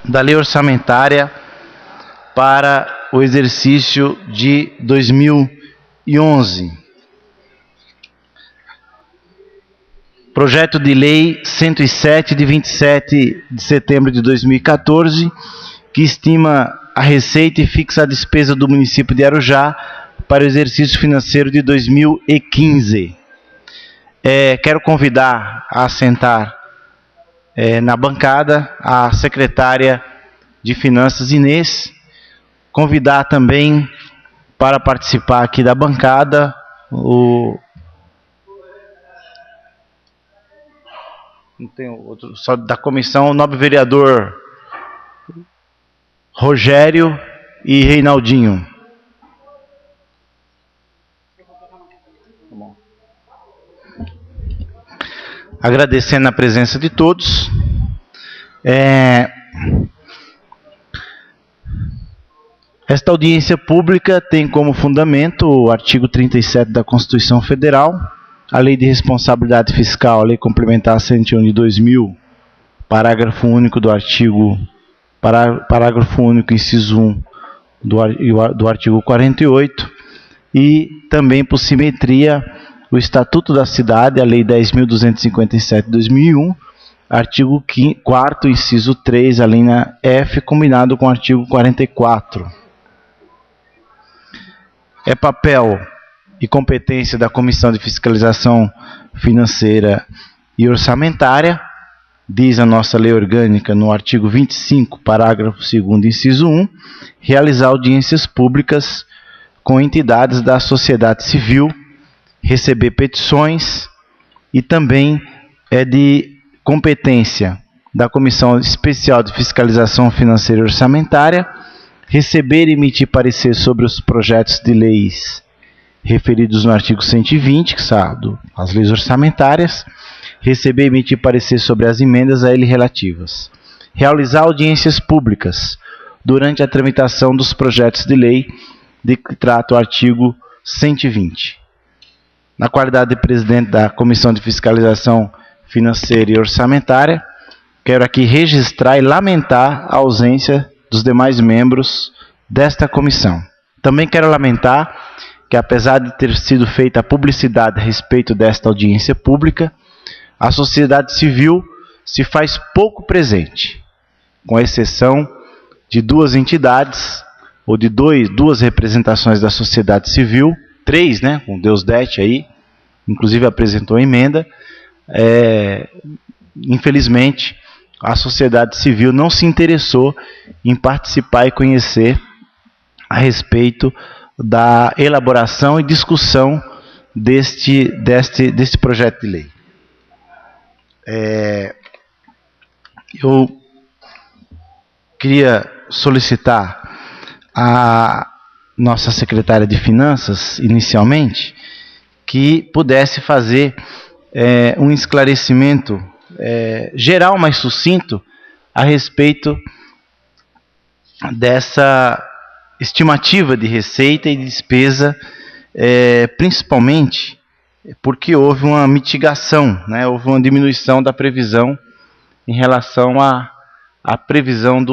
da Lei Orçamentária para o exercício de 2011. Projeto de Lei 107, de 27 de setembro de 2014, que estima a receita e fixa a despesa do município de Arujá para o exercício financeiro de 2015. Quero convidar a sentar na bancada a secretária de Finanças, Inês. Convidar também para participar aqui da bancada não tem outro, só da comissão, o nobre vereador Rogério e Reinaldinho. Agradecendo a presença de todos. Esta audiência pública tem como fundamento o artigo 37 da Constituição Federal, a Lei de Responsabilidade Fiscal, a Lei Complementar 101 de 2000, parágrafo único do artigo, parágrafo único, inciso 1 do artigo 48, e também, por simetria, o Estatuto da Cidade, a Lei 10.257 de 2001, artigo 4º, inciso 3, a linha F, combinado com o artigo 44. É papel e competência da Comissão de Fiscalização Financeira e Orçamentária, diz a nossa lei orgânica no artigo 25, parágrafo 2º, inciso 1, realizar audiências públicas com entidades da sociedade civil, receber petições, e também é de competência da Comissão Especial de Fiscalização Financeira e Orçamentária receber e emitir parecer sobre os projetos de leis referidos no artigo 120, que são as leis orçamentárias, receber e emitir parecer sobre as emendas a ele relativas, realizar audiências públicas durante a tramitação dos projetos de lei de que trata o artigo 120. Na qualidade de presidente da Comissão de Fiscalização Financeira e Orçamentária, quero aqui registrar e lamentar a ausência dos demais membros desta comissão. Também quero lamentar que, apesar de ter sido feita a publicidade a respeito desta audiência pública, a sociedade civil se faz pouco presente, com exceção de duas entidades, ou de duas representações da sociedade civil, 3, né, com Deusdete aí, inclusive apresentou a emenda. Infelizmente, a sociedade civil não se interessou em participar e conhecer a respeito da elaboração e discussão deste projeto de lei. Eu queria solicitar a nossa secretária de Finanças, inicialmente, que pudesse fazer um esclarecimento geral, mais sucinto, a respeito dessa estimativa de receita e despesa, principalmente porque houve uma mitigação, né, houve uma diminuição da previsão em relação à previsão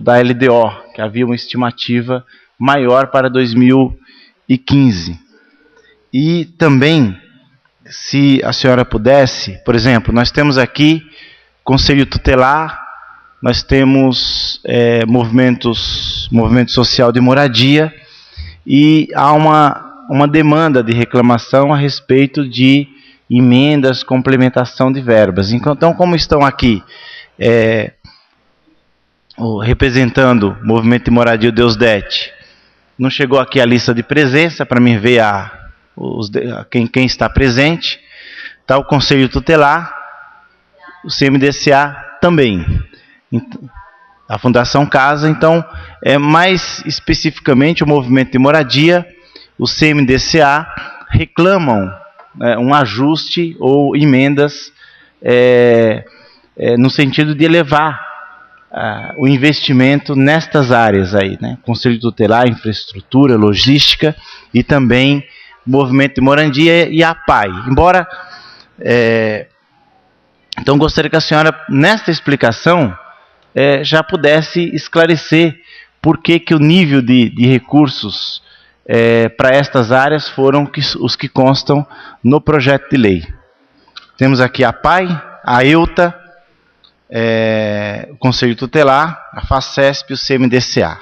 da LDO, que havia uma estimativa maior para 2015. E também, se a senhora pudesse, por exemplo, nós temos aqui Conselho Tutelar, nós temos movimento social de moradia, e há uma demanda de reclamação a respeito de emendas, complementação de verbas. Então, como estão aqui representando o Movimento de Moradia, o Deusdete, não chegou aqui a lista de presença para mim ver quem está presente. Está o Conselho Tutelar, o CMDCA também, a Fundação Casa. Então, mais especificamente, o Movimento de Moradia, o CMDCA, reclamam um ajuste ou emendas no sentido de elevar o investimento nestas áreas aí, né? Conselho Tutelar, infraestrutura, logística, e também Movimento de Moradia e a PAI. Embora, então gostaria que a senhora, nesta explicação, já pudesse esclarecer por que o nível de recursos para estas áreas foram os que constam no projeto de lei. Temos aqui a PAI, a EUTA, o Conselho Tutelar, a FACESP e o CMDCA.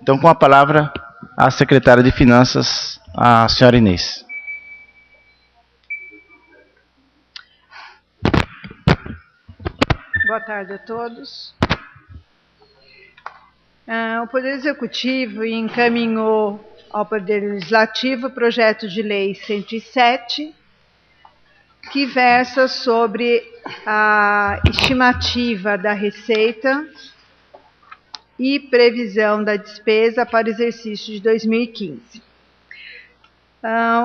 Então, com a palavra, a secretária de Finanças, a senhora Inês. Boa tarde a todos. O Poder Executivo encaminhou ao Poder Legislativo o projeto de lei 107, que versa sobre a estimativa da receita e previsão da despesa para o exercício de 2015.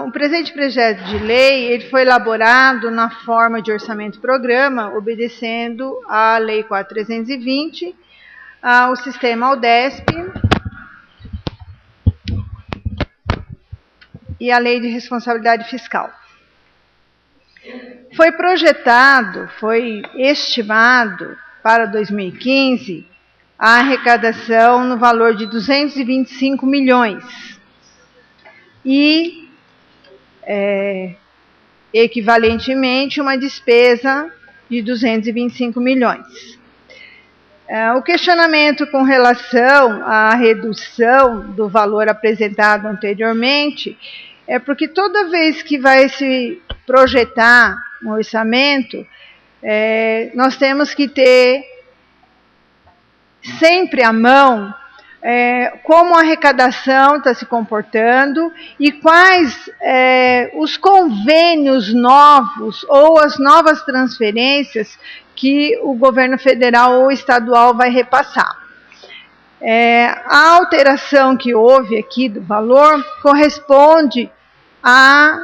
O presente projeto de lei ele foi elaborado na forma de orçamento-programa, obedecendo à Lei 4.320, ao sistema UDESP e à Lei de Responsabilidade Fiscal. Foi projetado, foi estimado para 2015 a arrecadação no valor de 225 milhões e, equivalentemente, uma despesa de 225 milhões. O questionamento com relação à redução do valor apresentado anteriormente é porque toda vez que vai se projetar um orçamento, nós temos que ter sempre à mão como a arrecadação está se comportando e quais os convênios novos ou as novas transferências que o governo federal ou estadual vai repassar. A alteração que houve aqui do valor corresponde a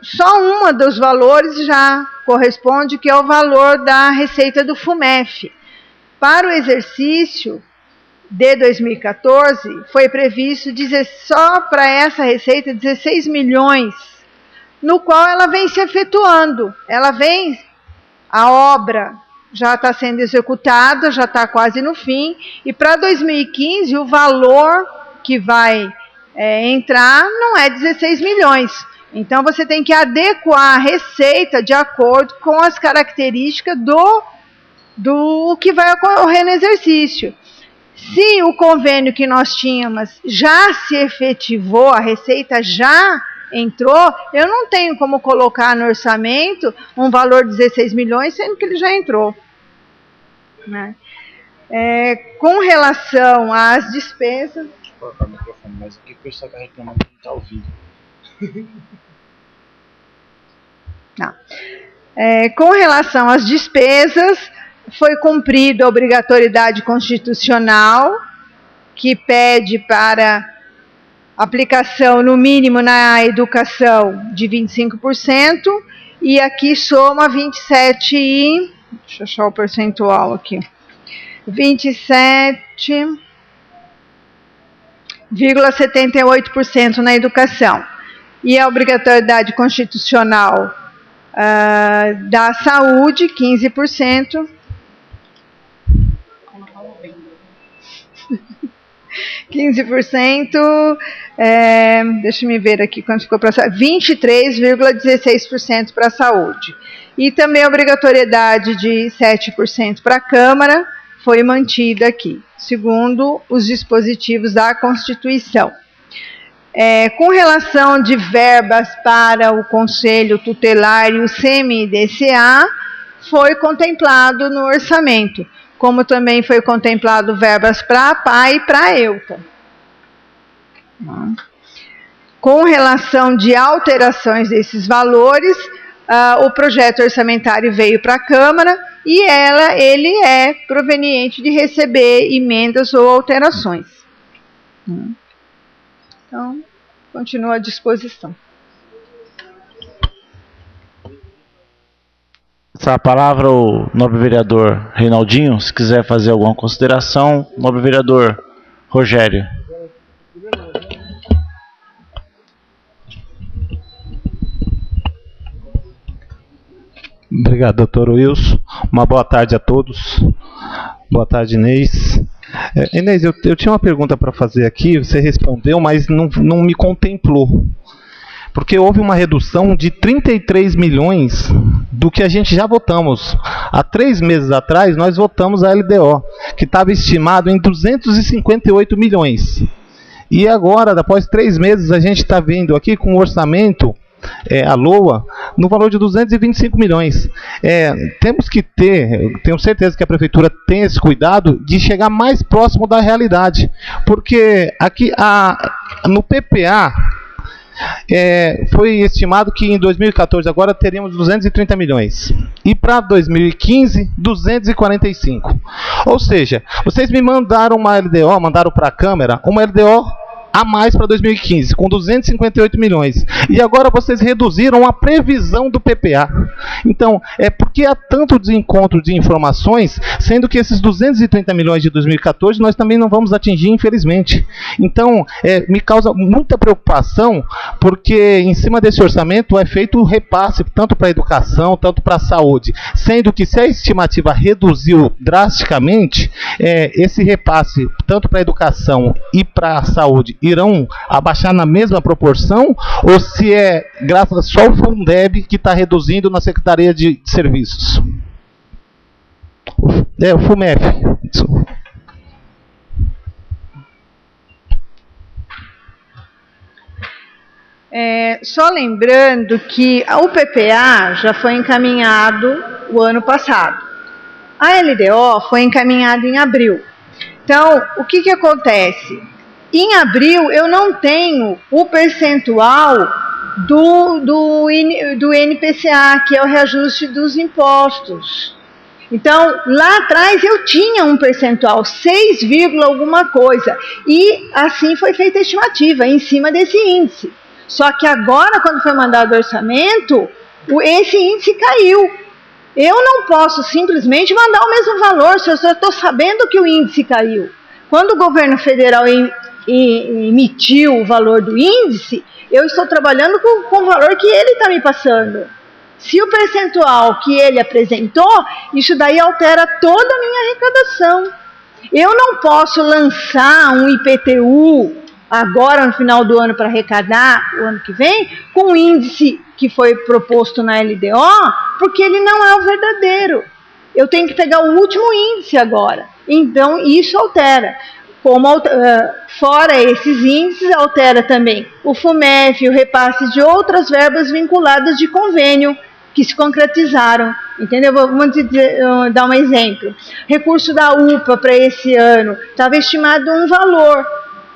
só uma dos valores já corresponde, que é o valor da receita do FUMEF. Para o exercício de 2014, foi previsto só para essa receita 16 milhões, no qual ela vem se efetuando. A obra já está sendo executada, já está quase no fim, e para 2015 o valor que vai entrar não é 16 milhões. Então você tem que adequar a receita de acordo com as características do que vai ocorrer no exercício. Se o convênio que nós tínhamos já se efetivou, a receita já entrou, eu não tenho como colocar no orçamento um valor de 16 milhões, sendo que ele já entrou. Né? Com relação às despesas... Deixa eu colocar o microfone, mas aqui o pessoal está reclamando que não está ouvindo. Com relação às despesas, foi cumprida a obrigatoriedade constitucional, que pede para aplicação no mínimo na educação de 25%, e aqui soma 27 e... deixa eu achar o percentual aqui. 27,78% na educação. E a obrigatoriedade constitucional da saúde, 15%. 15%, deixa eu ver aqui quanto ficou para a saúde, 23,16% para a saúde. E também a obrigatoriedade de 7% para a Câmara foi mantida aqui, segundo os dispositivos da Constituição. Com relação de verbas para o Conselho Tutelar e o CMDCA, foi contemplado no orçamento, como também foi contemplado verbas para a PAI e para a EUTA. Com relação de alterações desses valores, o projeto orçamentário veio para a Câmara e ele é proveniente de receber emendas ou alterações. Então, continuo à disposição. Essa palavra o nobre vereador Reinaldinho, se quiser fazer alguma consideração, nobre vereador Rogério. Obrigado, doutor Wilson. Uma boa tarde a todos. Boa tarde, Inês. Inês, eu tinha uma pergunta para fazer aqui, você respondeu, mas não me contemplou. Porque houve uma redução de 33 milhões do que a gente já votamos. Há 3 meses atrás, nós votamos a LDO, que estava estimado em 258 milhões. E agora, após 3 meses, a gente está vindo aqui com um orçamento, a LOA, no valor de 225 milhões. Temos que tenho certeza que a Prefeitura tem esse cuidado de chegar mais próximo da realidade. Porque aqui no PPA, foi estimado que em 2014 agora teríamos 230 milhões. E para 2015, 245. Ou seja, vocês me mandaram uma LDO, mandaram para a Câmara, uma LDO a mais para 2015, com 258 milhões. E agora vocês reduziram a previsão do PPA. Então, porque há tanto desencontro de informações, sendo que esses 230 milhões de 2014 nós também não vamos atingir, infelizmente. Então, me causa muita preocupação, porque em cima desse orçamento é feito o repasse, tanto para a educação, tanto para a saúde. Sendo que se a estimativa reduziu drasticamente, esse repasse, tanto para a educação e para a saúde, irão abaixar na mesma proporção, ou se graças só ao Fundeb que está reduzindo na Secretaria de Serviços? O FUMEF. Só lembrando que o PPA já foi encaminhado o ano passado. A LDO foi encaminhada em abril. Então, o que acontece? Em abril, eu não tenho o percentual do INPCA, que é o reajuste dos impostos. Então, lá atrás eu tinha um percentual, 6, alguma coisa. E assim foi feita a estimativa, em cima desse índice. Só que agora, quando foi mandado o orçamento, esse índice caiu. Eu não posso simplesmente mandar o mesmo valor, se eu só estou sabendo que o índice caiu. Quando o governo federal emitiu o valor do índice, eu estou trabalhando com o valor que ele está me passando. Se o percentual que ele apresentou, isso daí altera toda a minha arrecadação. Eu não posso lançar um IPTU agora no final do ano para arrecadar o ano que vem, com o índice que foi proposto na LDO, porque ele não é o verdadeiro. Eu tenho que pegar o último índice agora. Então, isso altera. Fora esses índices, altera também o FUMEF, o repasse de outras verbas vinculadas de convênio que se concretizaram, entendeu? Vamos dar um exemplo. Recurso da UPA para esse ano, estava estimado um valor,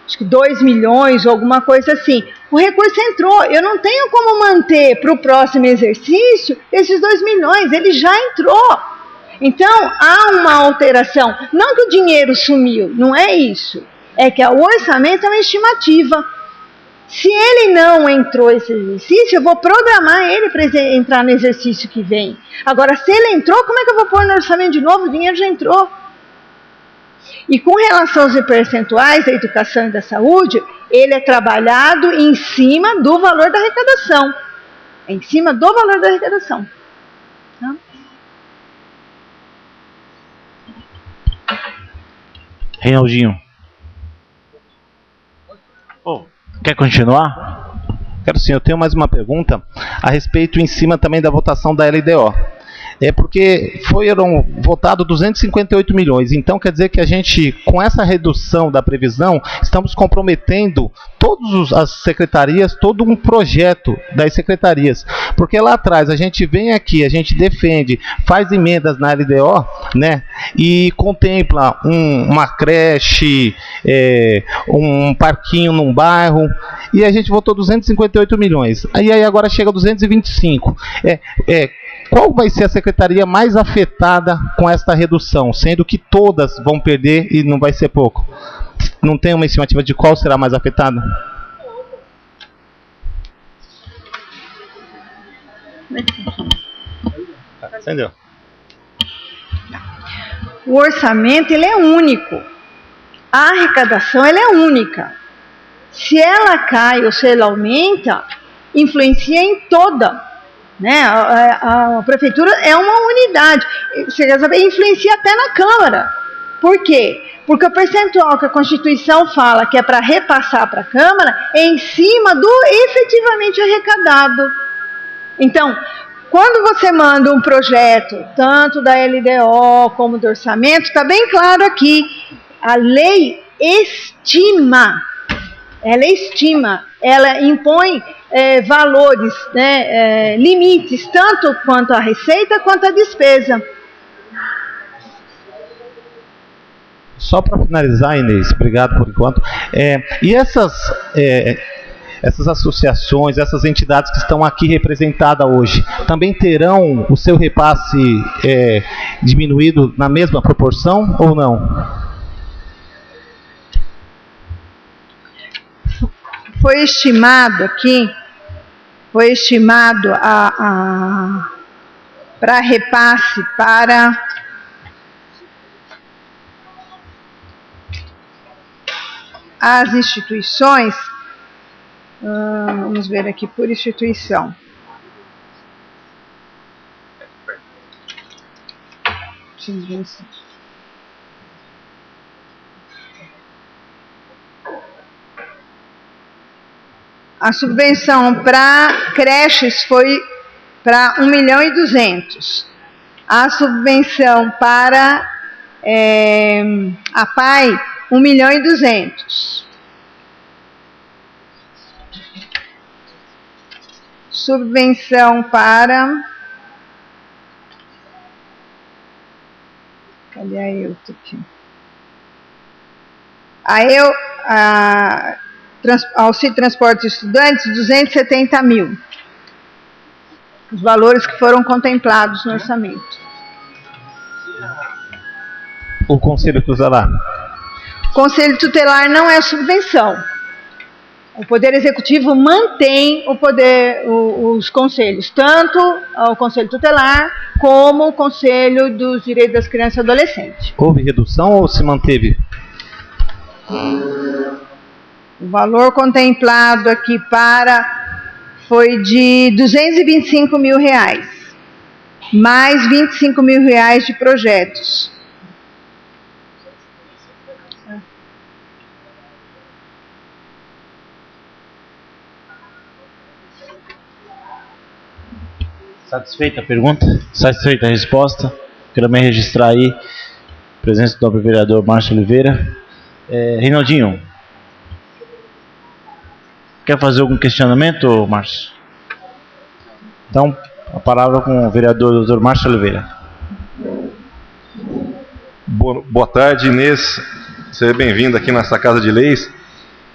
acho que 2 milhões ou alguma coisa assim. O recurso entrou, eu não tenho como manter para o próximo exercício esses 2 milhões, ele já entrou. Então, há uma alteração. Não que o dinheiro sumiu, não é isso. É que o orçamento é uma estimativa. Se ele não entrou esse exercício, eu vou programar ele para entrar no exercício que vem. Agora, se ele entrou, como é que eu vou pôr no orçamento de novo? O dinheiro já entrou. E com relação aos percentuais da educação e da saúde, ele é trabalhado em cima do valor da arrecadação. É em cima do valor da arrecadação. Tá? Reinaldinho. Quer continuar? Quero sim, eu tenho mais uma pergunta a respeito em cima também da votação da LDO. Porque foram votados 258 milhões, então quer dizer que a gente, com essa redução da previsão, estamos comprometendo todas as secretarias, todo um projeto das secretarias, porque lá atrás a gente vem aqui, a gente defende, faz emendas na LDO, né, e contempla uma creche, um parquinho num bairro, e a gente votou 258 milhões, aí agora chega a 225, qual vai ser a secretaria mais afetada com esta redução, sendo que todas vão perder e não vai ser pouco? Não tem uma estimativa de qual será mais afetada? Entendeu? O orçamento ele é único. A arrecadação ela é única. Se ela cai ou se ela aumenta, influencia em toda. né? A prefeitura é uma unidade, você quer saber, influencia até na Câmara. Por quê? Porque o percentual que a Constituição fala que é para repassar para a Câmara é em cima do efetivamente arrecadado. Então, quando você manda um projeto, tanto da LDO como do orçamento, está bem claro aqui, a lei estima, ela impõe valores, né, limites, tanto quanto a receita quanto a despesa. Só para finalizar, Inês, obrigado por enquanto. E essas associações, essas entidades que estão aqui representadas hoje, também terão o seu repasse diminuído na mesma proporção ou não? Foi estimado aqui, para repasse para as instituições, vamos ver aqui por instituição. A subvenção para creches foi para 1.200.000. A subvenção para a PAI, 1.200.000. Subvenção para... Cadê a EUT aqui? Auxílio Transporte de Estudantes, 270.000. Os valores que foram contemplados no orçamento. O Conselho Tutelar? O Conselho Tutelar não é subvenção. O Poder Executivo mantém os conselhos, tanto o Conselho Tutelar como o Conselho dos Direitos das Crianças e Adolescentes. Houve redução ou se manteve? O valor contemplado aqui foi de R$225.000, mais R$25.000 de projetos. Satisfeita a pergunta? Satisfeita a resposta? Quero também registrar aí a presença do nobre vereador Márcio Oliveira. Reinaldinho, quer fazer algum questionamento, Márcio? Então, a palavra com o vereador Dr. Márcio Oliveira. Boa tarde, Inês. Seja bem-vindo aqui nessa Casa de Leis.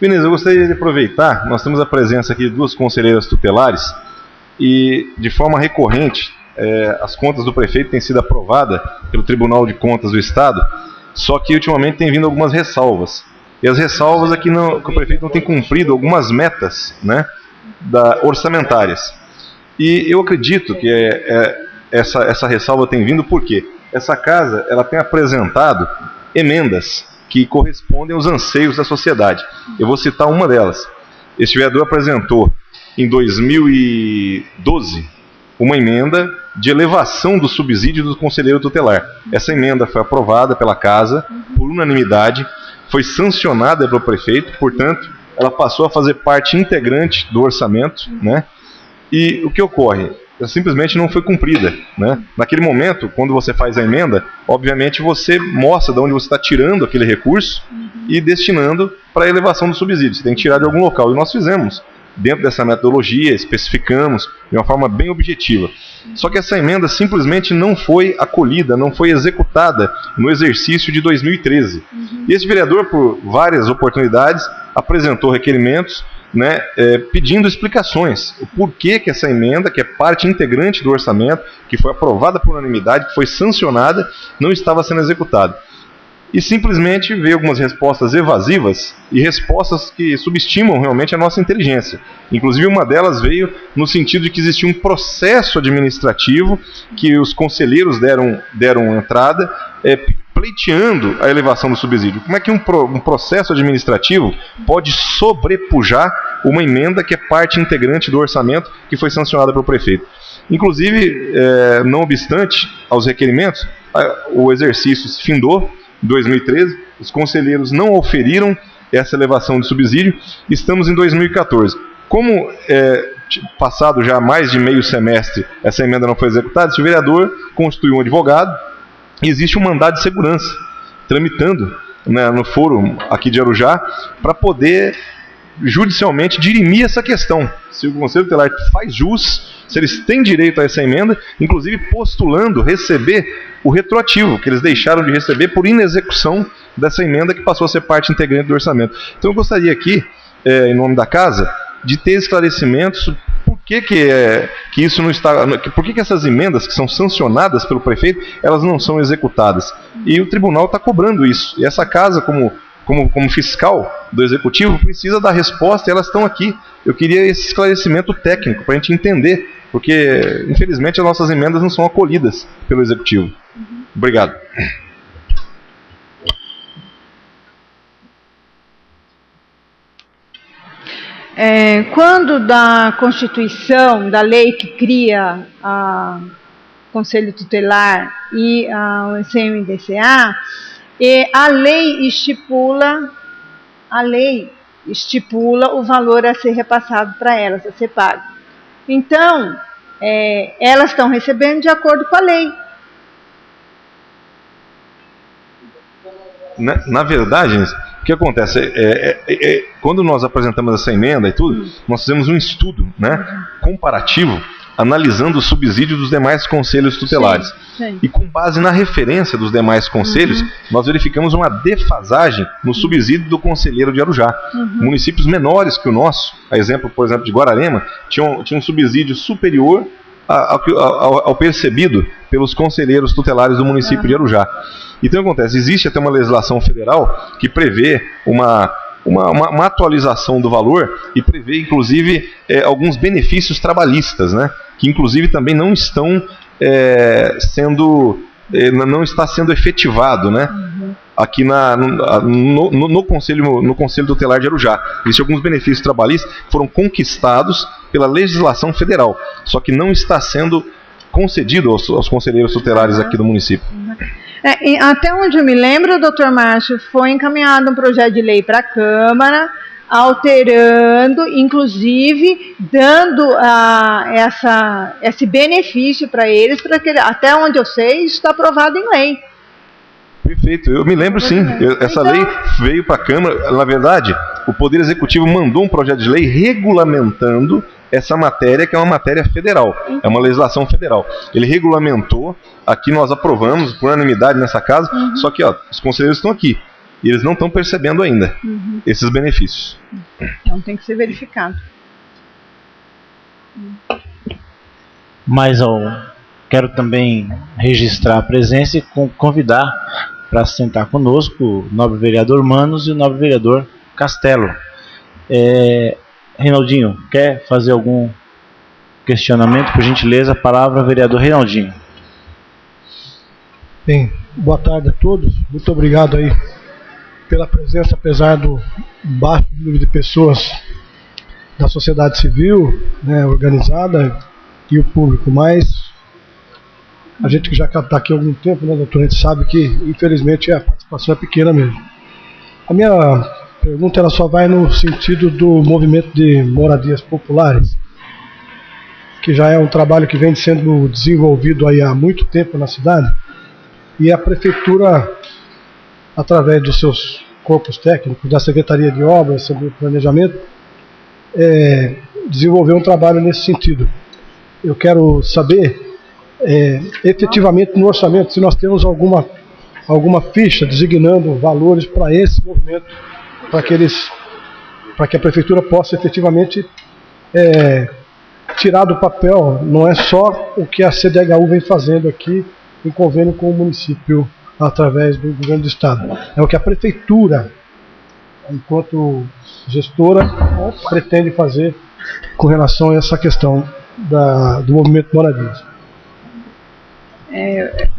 Inês, eu gostaria de aproveitar, nós temos a presença aqui de duas conselheiras tutelares e, de forma recorrente, as contas do prefeito têm sido aprovadas pelo Tribunal de Contas do Estado, só que ultimamente tem vindo algumas ressalvas. E as ressalvas é que o prefeito não tem cumprido algumas metas, né, orçamentárias. E eu acredito que essa ressalva tem vindo porque essa casa ela tem apresentado emendas que correspondem aos anseios da sociedade. Eu vou citar uma delas. Este vereador apresentou em 2012 uma emenda de elevação do subsídio do conselheiro tutelar. Essa emenda foi aprovada pela casa por unanimidade, foi sancionada pelo prefeito, portanto, ela passou a fazer parte integrante do orçamento, né? E o que ocorre? Ela simplesmente não foi cumprida, né? Naquele momento, quando você faz a emenda, obviamente você mostra de onde você está tirando aquele recurso e destinando para a elevação do subsídio. Você tem que tirar de algum local. E nós fizemos, dentro dessa metodologia, especificamos de uma forma bem objetiva. Só que essa emenda simplesmente não foi acolhida, não foi executada no exercício de 2013. E esse vereador, por várias oportunidades, apresentou requerimentos, né, pedindo explicações. O porquê que essa emenda, que é parte integrante do orçamento, que foi aprovada por unanimidade, que foi sancionada, não estava sendo executada. E simplesmente veio algumas respostas evasivas e respostas que subestimam realmente a nossa inteligência. Inclusive uma delas veio no sentido de que existia um processo administrativo que os conselheiros deram entrada, pleiteando a elevação do subsídio. Como é que um processo administrativo pode sobrepujar uma emenda que é parte integrante do orçamento que foi sancionada pelo prefeito? Inclusive, não obstante aos requerimentos, o exercício se findou em 2013, os conselheiros não auferiram essa elevação de subsídio, estamos em 2014. Como passado já mais de meio semestre essa emenda não foi executada, esse vereador constituiu um advogado e existe um mandado de segurança tramitando, né, no fórum aqui de Arujá para poder judicialmente dirimir essa questão. Se o Conselho Tutelar faz jus, se eles têm direito a essa emenda, inclusive postulando receber o retroativo, que eles deixaram de receber por inexecução dessa emenda que passou a ser parte integrante do orçamento. Então eu gostaria aqui, em nome da casa, de ter esclarecimentos por que isso não está, por que essas emendas que são sancionadas pelo prefeito, elas não são executadas. E o tribunal está cobrando isso. E essa casa, como fiscal do executivo, precisa dar resposta e elas estão aqui. Eu queria esse esclarecimento técnico para a gente entender, porque infelizmente as nossas emendas não são acolhidas pelo executivo. Obrigado. Quando da Constituição, da lei que cria o Conselho Tutelar e o CMDCA, a lei estipula o valor a ser repassado para elas, a ser pago. Então, elas estão recebendo de acordo com a lei. Na verdade, o que acontece? Quando nós apresentamos essa emenda e tudo, nós fizemos um estudo, né, comparativo, analisando o subsídio dos demais conselhos tutelares. Sim. E com base na referência dos demais conselhos, nós verificamos uma defasagem no subsídio do conselheiro de Arujá. Municípios menores que o nosso, a exemplo, por exemplo, de Guararema, tinham um subsídio superior ao percebido pelos conselheiros tutelares do município de Arujá. Então acontece, existe até uma legislação federal que prevê uma atualização do valor e prevê inclusive alguns benefícios trabalhistas, né, que inclusive também não estão não está sendo efetivado, né, aqui no Conselho Tutelar de Arujá. Existem alguns benefícios trabalhistas que foram conquistados pela legislação federal, só que não está sendo concedido aos conselheiros tutelares aqui do município. Até onde eu me lembro, doutor Márcio, foi encaminhado um projeto de lei para a Câmara, alterando, inclusive dando esse benefício para eles, até onde eu sei, isso está aprovado em lei. Perfeito, eu me lembro sim, essa lei veio para a Câmara. Na verdade, o Poder Executivo mandou um projeto de lei regulamentando essa matéria, que é uma matéria federal, é uma legislação federal. Ele regulamentou, aqui nós aprovamos por unanimidade nessa casa, só que os conselheiros estão aqui, e eles não estão percebendo ainda esses benefícios. Então tem que ser verificado. Mas quero também registrar a presença e convidar para se sentar conosco o nobre vereador Manos e o nobre vereador Castelo. Reinaldinho, quer fazer algum questionamento? Por gentileza, a palavra, vereador Reinaldinho. Bem, boa tarde a todos. Muito obrigado aí pela presença, apesar do baixo número de pessoas da sociedade civil, né, organizada, e o público. Mas a gente que já está aqui há algum tempo, né, doutor, a gente sabe que, infelizmente, a participação é pequena mesmo. A minha pergunta ela só vai no sentido do movimento de moradias populares, que já é um trabalho que vem sendo desenvolvido aí há muito tempo na cidade, e a prefeitura, através dos seus corpos técnicos, da Secretaria de Obras, do Planejamento, desenvolveu um trabalho nesse sentido. Eu quero saber, efetivamente no orçamento, se nós temos alguma ficha designando valores para esse movimento, para que a prefeitura possa efetivamente tirar do papel, não é só o que a CDHU vem fazendo aqui em convênio com o município através do governo do estado, é o que a prefeitura, enquanto gestora, pretende fazer com relação a essa questão do movimento moradias.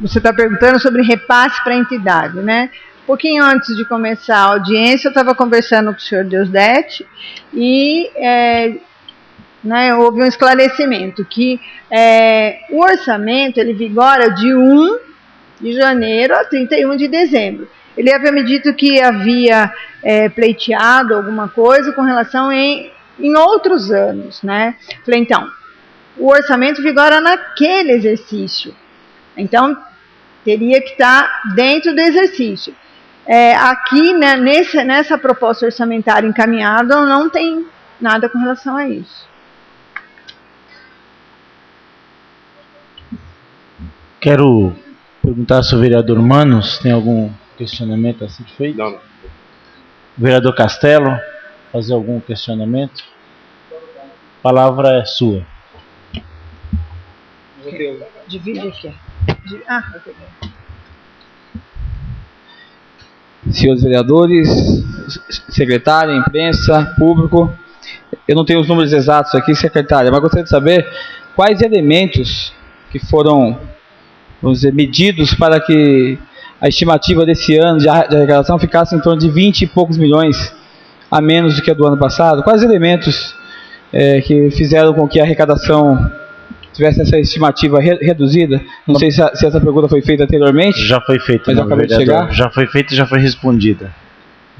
Você está perguntando sobre repasse para a entidade, né? Um pouquinho antes de começar a audiência, eu estava conversando com o senhor Deusdete e né, houve um esclarecimento que o orçamento ele vigora de 1 de janeiro a 31 de dezembro. Ele havia me dito que havia pleiteado alguma coisa com relação em outros anos, né? Falei, então, o orçamento vigora naquele exercício. Então, teria que estar dentro do exercício. Aqui, né, nessa proposta orçamentária encaminhada, não tem nada com relação a isso. Quero perguntar se o vereador Manos tem algum questionamento a ser feito. Não. Vereador Castelo, fazer algum questionamento? A palavra é sua. Divide aqui. Senhores vereadores, secretária, imprensa, público, eu não tenho os números exatos aqui, secretária, mas gostaria de saber quais elementos que foram, vamos dizer, medidos para que a estimativa desse ano de arrecadação ficasse em torno de 20 e poucos milhões a menos do que a do ano passado. Quais elementos que fizeram com que a arrecadação tivesse essa estimativa reduzida? Não sei se essa pergunta foi feita anteriormente. Já foi feita, mas eu acabei de chegar. Já foi feita e já foi respondida.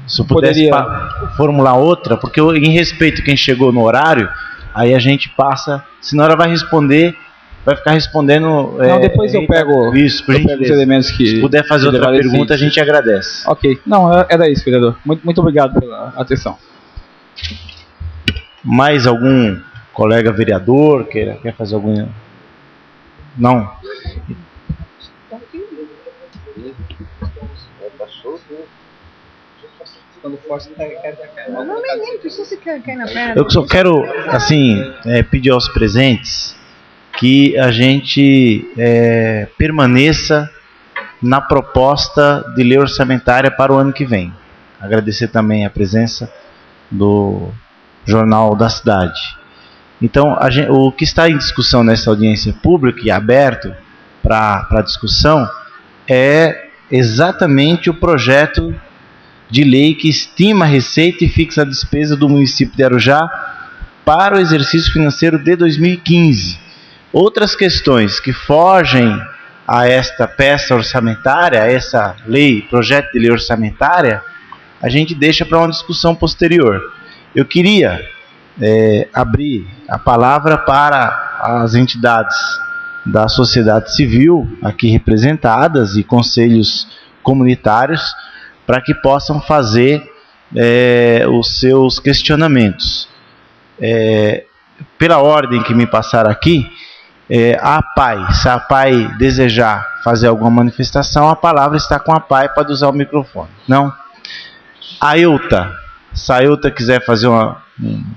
Se eu pudesse Poderia formular outra, porque em respeito a quem chegou no horário, aí a gente passa, senão ela vai responder, vai ficar respondendo... Não, depois eu pego, isso, por os elementos que... Se puder fazer outra pergunta, a gente agradece. Ok. Não, era isso, vereador. Muito obrigado pela atenção. Mais algum colega vereador quer fazer algum... Não? Eu só quero, assim, pedir aos presentes que a gente permaneça na proposta de lei orçamentária para o ano que vem. Agradecer também a presença do Jornal da Cidade. Então, o que está em discussão nessa audiência pública e aberto para discussão é exatamente o projeto de lei que estima a receita e fixa a despesa do município de Arujá para o exercício financeiro de 2015. Outras questões que fogem a esta peça orçamentária, a essa lei, projeto de lei orçamentária, a gente deixa para uma discussão posterior. Eu queria abrir a palavra para as entidades da sociedade civil aqui representadas e conselhos comunitários para que possam fazer os seus questionamentos. Pela ordem que me passaram aqui, se a PAI desejar fazer alguma manifestação, a palavra está com a PAI para usar o microfone. Não? Se a Ailta quiser fazer um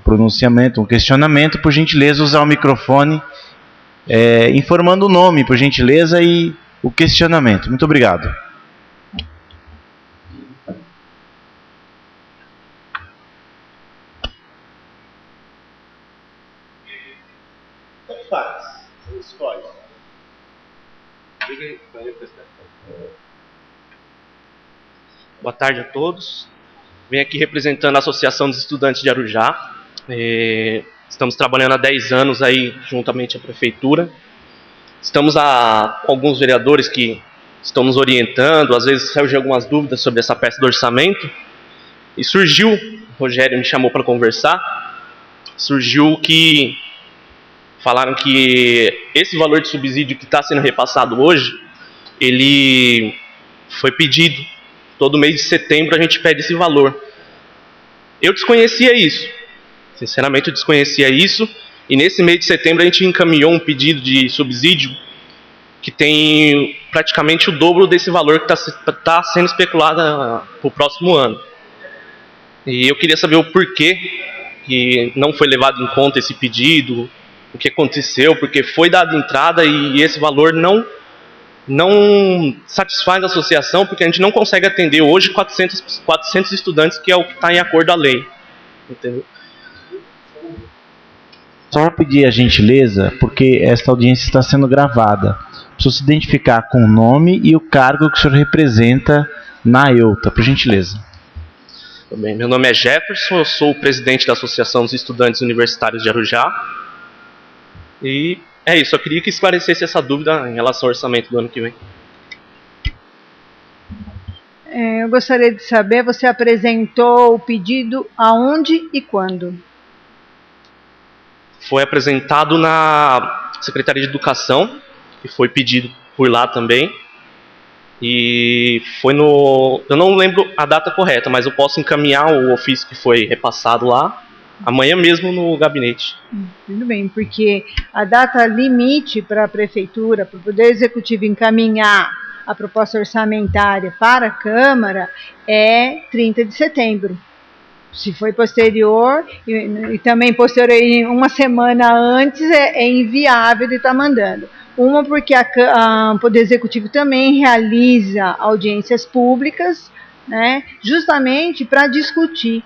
pronunciamento, um questionamento, por gentileza, usar o microfone, informando o nome, por gentileza, e o questionamento. Muito obrigado. Escolhe. Boa tarde a todos. Venho aqui representando a Associação dos Estudantes de Arujá. Estamos trabalhando há 10 anos aí, juntamente à Prefeitura. Estamos com alguns vereadores que estão nos orientando, às vezes surgem algumas dúvidas sobre essa peça do orçamento. E surgiu, o Rogério me chamou para conversar, surgiu que falaram que esse valor de subsídio que está sendo repassado hoje, ele foi pedido. Todo mês de setembro a gente pede esse valor. Eu desconhecia isso. Sinceramente, eu desconhecia isso. E nesse mês de setembro a gente encaminhou um pedido de subsídio que tem praticamente o dobro desse valor que está sendo especulado para o próximo ano. E eu queria saber o porquê que não foi levado em conta esse pedido, o que aconteceu, porque foi dada entrada e esse valor não satisfaz a associação, porque a gente não consegue atender hoje 400 estudantes, que é o que está em acordo à lei. Entendeu? Só pedir a gentileza, porque esta audiência está sendo gravada. Preciso se identificar com o nome e o cargo que o senhor representa na Ailta, por gentileza. Tudo bem. Meu nome é Jefferson, eu sou o presidente da Associação dos Estudantes Universitários de Arujá. E é isso, eu queria que esclarecesse essa dúvida em relação ao orçamento do ano que vem. Eu gostaria de saber, você apresentou o pedido aonde e quando? Foi apresentado na Secretaria de Educação, que foi pedido por lá também. E foi no... Eu não lembro a data correta, mas eu posso encaminhar o ofício que foi repassado lá, amanhã mesmo no gabinete. Tudo bem, porque a data limite para a Prefeitura, para o Poder Executivo encaminhar a proposta orçamentária para a Câmara, é 30 de setembro. Se foi posterior, e também posterior, uma semana antes, é inviável de estar mandando. Uma, porque o Poder Executivo também realiza audiências públicas, né, justamente para discutir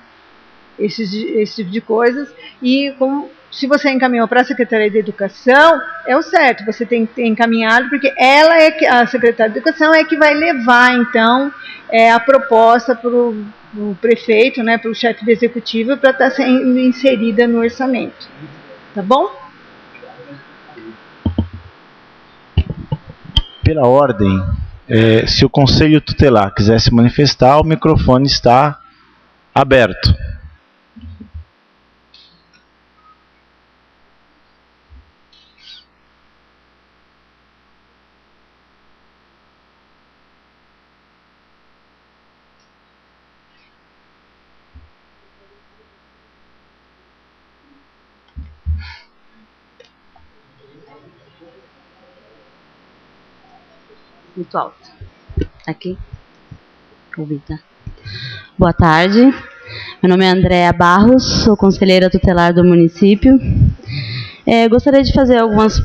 esse tipo de coisas. E se você encaminhou para a Secretaria de Educação, é o certo, você tem que ter encaminhado, porque a Secretaria de Educação é que vai levar, então, a proposta para o prefeito, né, para o chefe do Executivo, para estar sendo inserida no orçamento. Tá bom? Pela ordem, se o Conselho Tutelar quiser se manifestar, o microfone está aberto. Muito alto. Aqui. Ouvi, tá? Boa tarde. Meu nome é Andréa Barros, sou conselheira tutelar do município. Gostaria de fazer algumas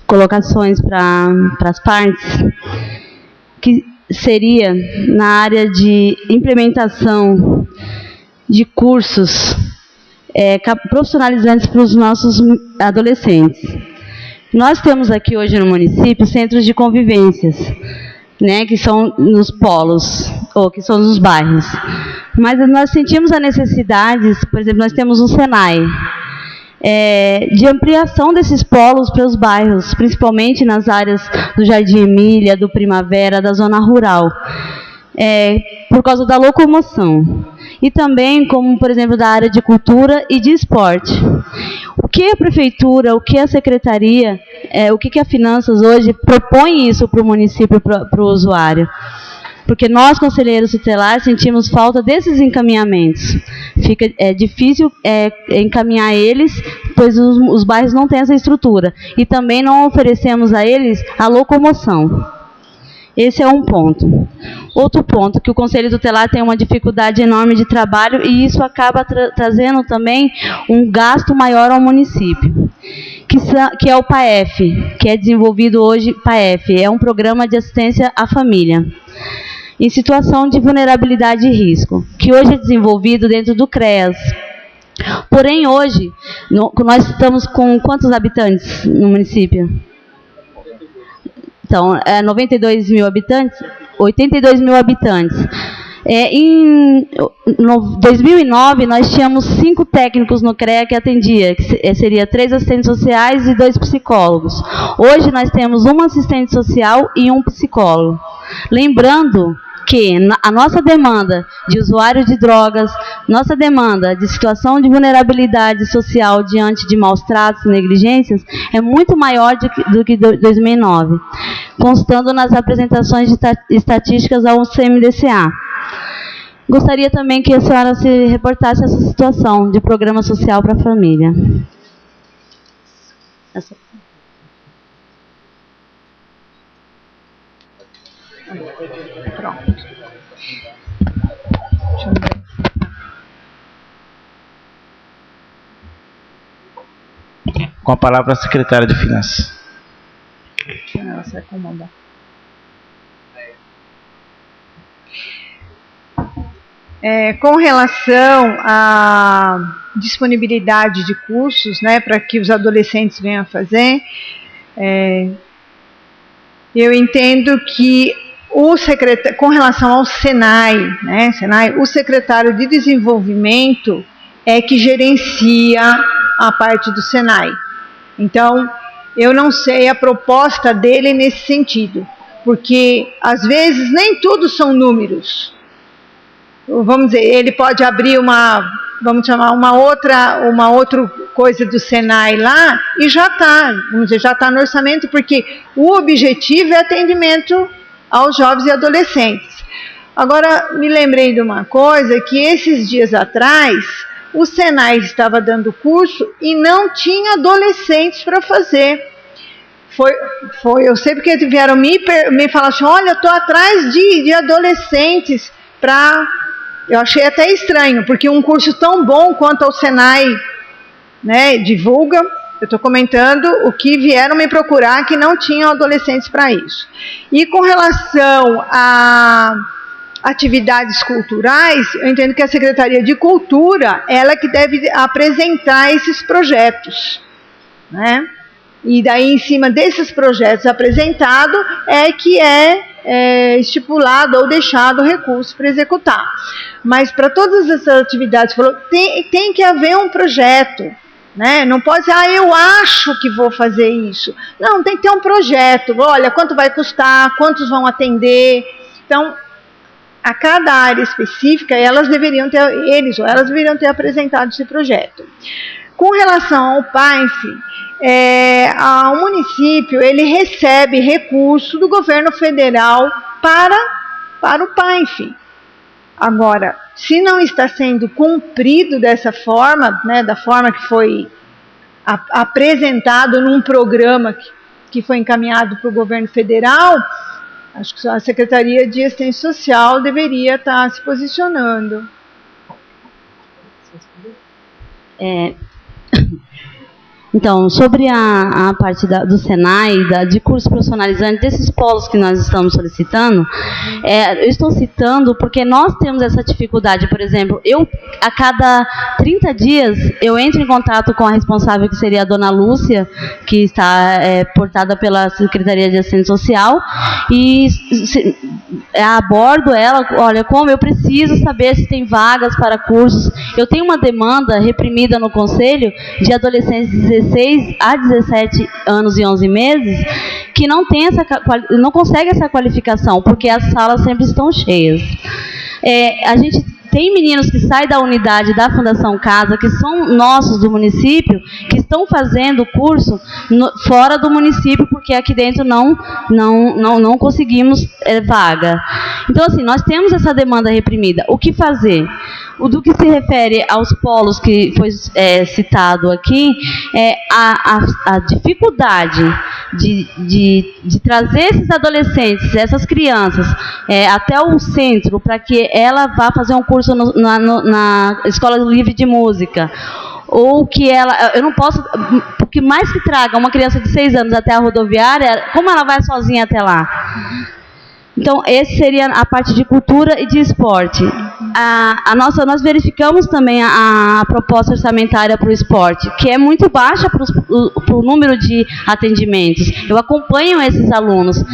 colocações para as partes, que seria na área de implementação de cursos profissionalizantes para os nossos adolescentes. Nós temos aqui hoje no município centros de convivências, né, que são nos polos, ou que são nos bairros. Mas nós sentimos a necessidade, por exemplo, nós temos um Senai, de ampliação desses polos para os bairros, principalmente nas áreas do Jardim Emília, do Primavera, da zona rural, por causa da locomoção. E também, como, por exemplo, da área de cultura e de esporte. O que a Prefeitura, o que a Secretaria, o que a Finanças hoje propõe isso para o município, para o usuário? Porque nós, conselheiros tutelares, sentimos falta desses encaminhamentos. Fica difícil encaminhar eles, pois os bairros não têm essa estrutura. E também não oferecemos a eles a locomoção. Esse é um ponto. Outro ponto, que o Conselho Tutelar tem uma dificuldade enorme de trabalho e isso acaba trazendo também um gasto maior ao município, que é o PAEF, que é desenvolvido hoje, PAEF, é um programa de assistência à família, em situação de vulnerabilidade e risco, que hoje é desenvolvido dentro do CREAS. Porém, hoje, nós estamos com quantos habitantes no município? Então, 92 mil habitantes, 82 mil habitantes. Em 2009, nós tínhamos 5 técnicos no CREA que atendia, que seria 3 assistentes sociais e 2 psicólogos. Hoje, nós temos 1 assistente social e 1 psicólogo. Lembrando que a nossa demanda de usuário de drogas, nossa demanda de situação de vulnerabilidade social diante de maus tratos e negligências é muito maior do que 2009, constando nas apresentações de estatísticas ao CMDCA. Gostaria também que a senhora se reportasse essa situação de programa social para a família. Pronto. Deixa eu ver. Com a palavra a secretária de Finanças. Ela se acomodar. Com relação à disponibilidade de cursos, né, para que os adolescentes venham a fazer, eu entendo que com relação ao Senai, né, o secretário de Desenvolvimento é que gerencia a parte do Senai. Então, eu não sei a proposta dele nesse sentido, porque às vezes nem tudo são números. Vamos dizer, ele pode abrir uma outra coisa do Senai lá e já está no orçamento, porque o objetivo é atendimento aos jovens e adolescentes. Agora, me lembrei de uma coisa, que esses dias atrás, o Senai estava dando curso e não tinha adolescentes para fazer. Eu sei porque vieram me falar assim, olha, eu estou atrás de adolescentes para... Eu achei até estranho, porque um curso tão bom quanto o Senai, né, divulga, eu estou comentando o que vieram me procurar, que não tinham adolescentes para isso. E com relação a atividades culturais, eu entendo que a Secretaria de Cultura, ela que deve apresentar esses projetos, né? E daí, em cima desses projetos apresentados, é que estipulado ou deixado o recurso para executar. Mas para todas essas atividades, tem que haver um projeto, né? Não pode ser, eu acho que vou fazer isso. Não, tem que ter um projeto. Olha, quanto vai custar, quantos vão atender. Então, a cada área específica, elas deveriam ter apresentado esse projeto. Com relação ao PAINF, o município ele recebe recurso do governo federal para o PAINF. Agora, se não está sendo cumprido dessa forma, né, da forma que foi apresentado num programa que foi encaminhado para o governo federal, acho que a Secretaria de Assistência Social deveria estar se posicionando. Então, sobre a parte do Senai, de curso profissionalizante, desses polos que nós estamos solicitando, eu estou citando porque nós temos essa dificuldade. Por exemplo, a cada 30 dias, eu entro em contato com a responsável, que seria a dona Lúcia, que está portada pela Secretaria de Assistência Social, e abordo ela, olha, como eu preciso saber se tem vagas para cursos. Eu tenho uma demanda reprimida no Conselho de adolescentes de 16 a 17 anos e 11 meses que não consegue essa qualificação, porque as salas sempre estão cheias. A gente tem meninos que saem da unidade da Fundação Casa, que são nossos do município, que estão fazendo curso fora do município, porque aqui dentro não conseguimos vaga. Então, assim, nós temos essa demanda reprimida. O que fazer? Do que se refere aos polos que foi citado aqui, a dificuldade de trazer esses adolescentes, essas crianças, até o centro, para que ela vá fazer um curso na Escola Livre de Música, ou que eu não posso, porque mais que traga uma criança de 6 anos até a rodoviária, como ela vai sozinha até lá? Então, essa seria a parte de cultura e de esporte. Nós verificamos também a proposta orçamentária para o esporte, que é muito baixa para o número de atendimentos. Eu acompanho esses alunos,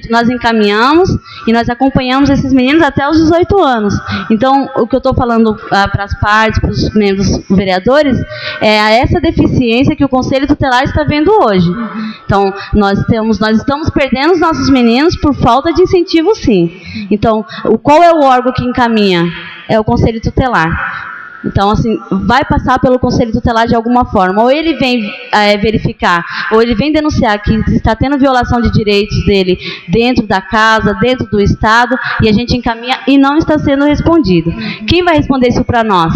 nós encaminhamos e nós acompanhamos esses meninos até os 18 anos. Então, o que eu estou falando para as partes, para os membros vereadores, é essa deficiência que o Conselho Tutelar está vendo hoje. Então, nós estamos perdendo os nossos meninos por falta de incentivo, sim. Então, qual é o órgão que encaminha? É o Conselho Tutelar. Então, assim, vai passar pelo Conselho Tutelar de alguma forma. Ou ele vem verificar, ou ele vem denunciar que está tendo violação de direitos dele dentro da casa, dentro do Estado, e a gente encaminha e não está sendo respondido. Quem vai responder isso para nós?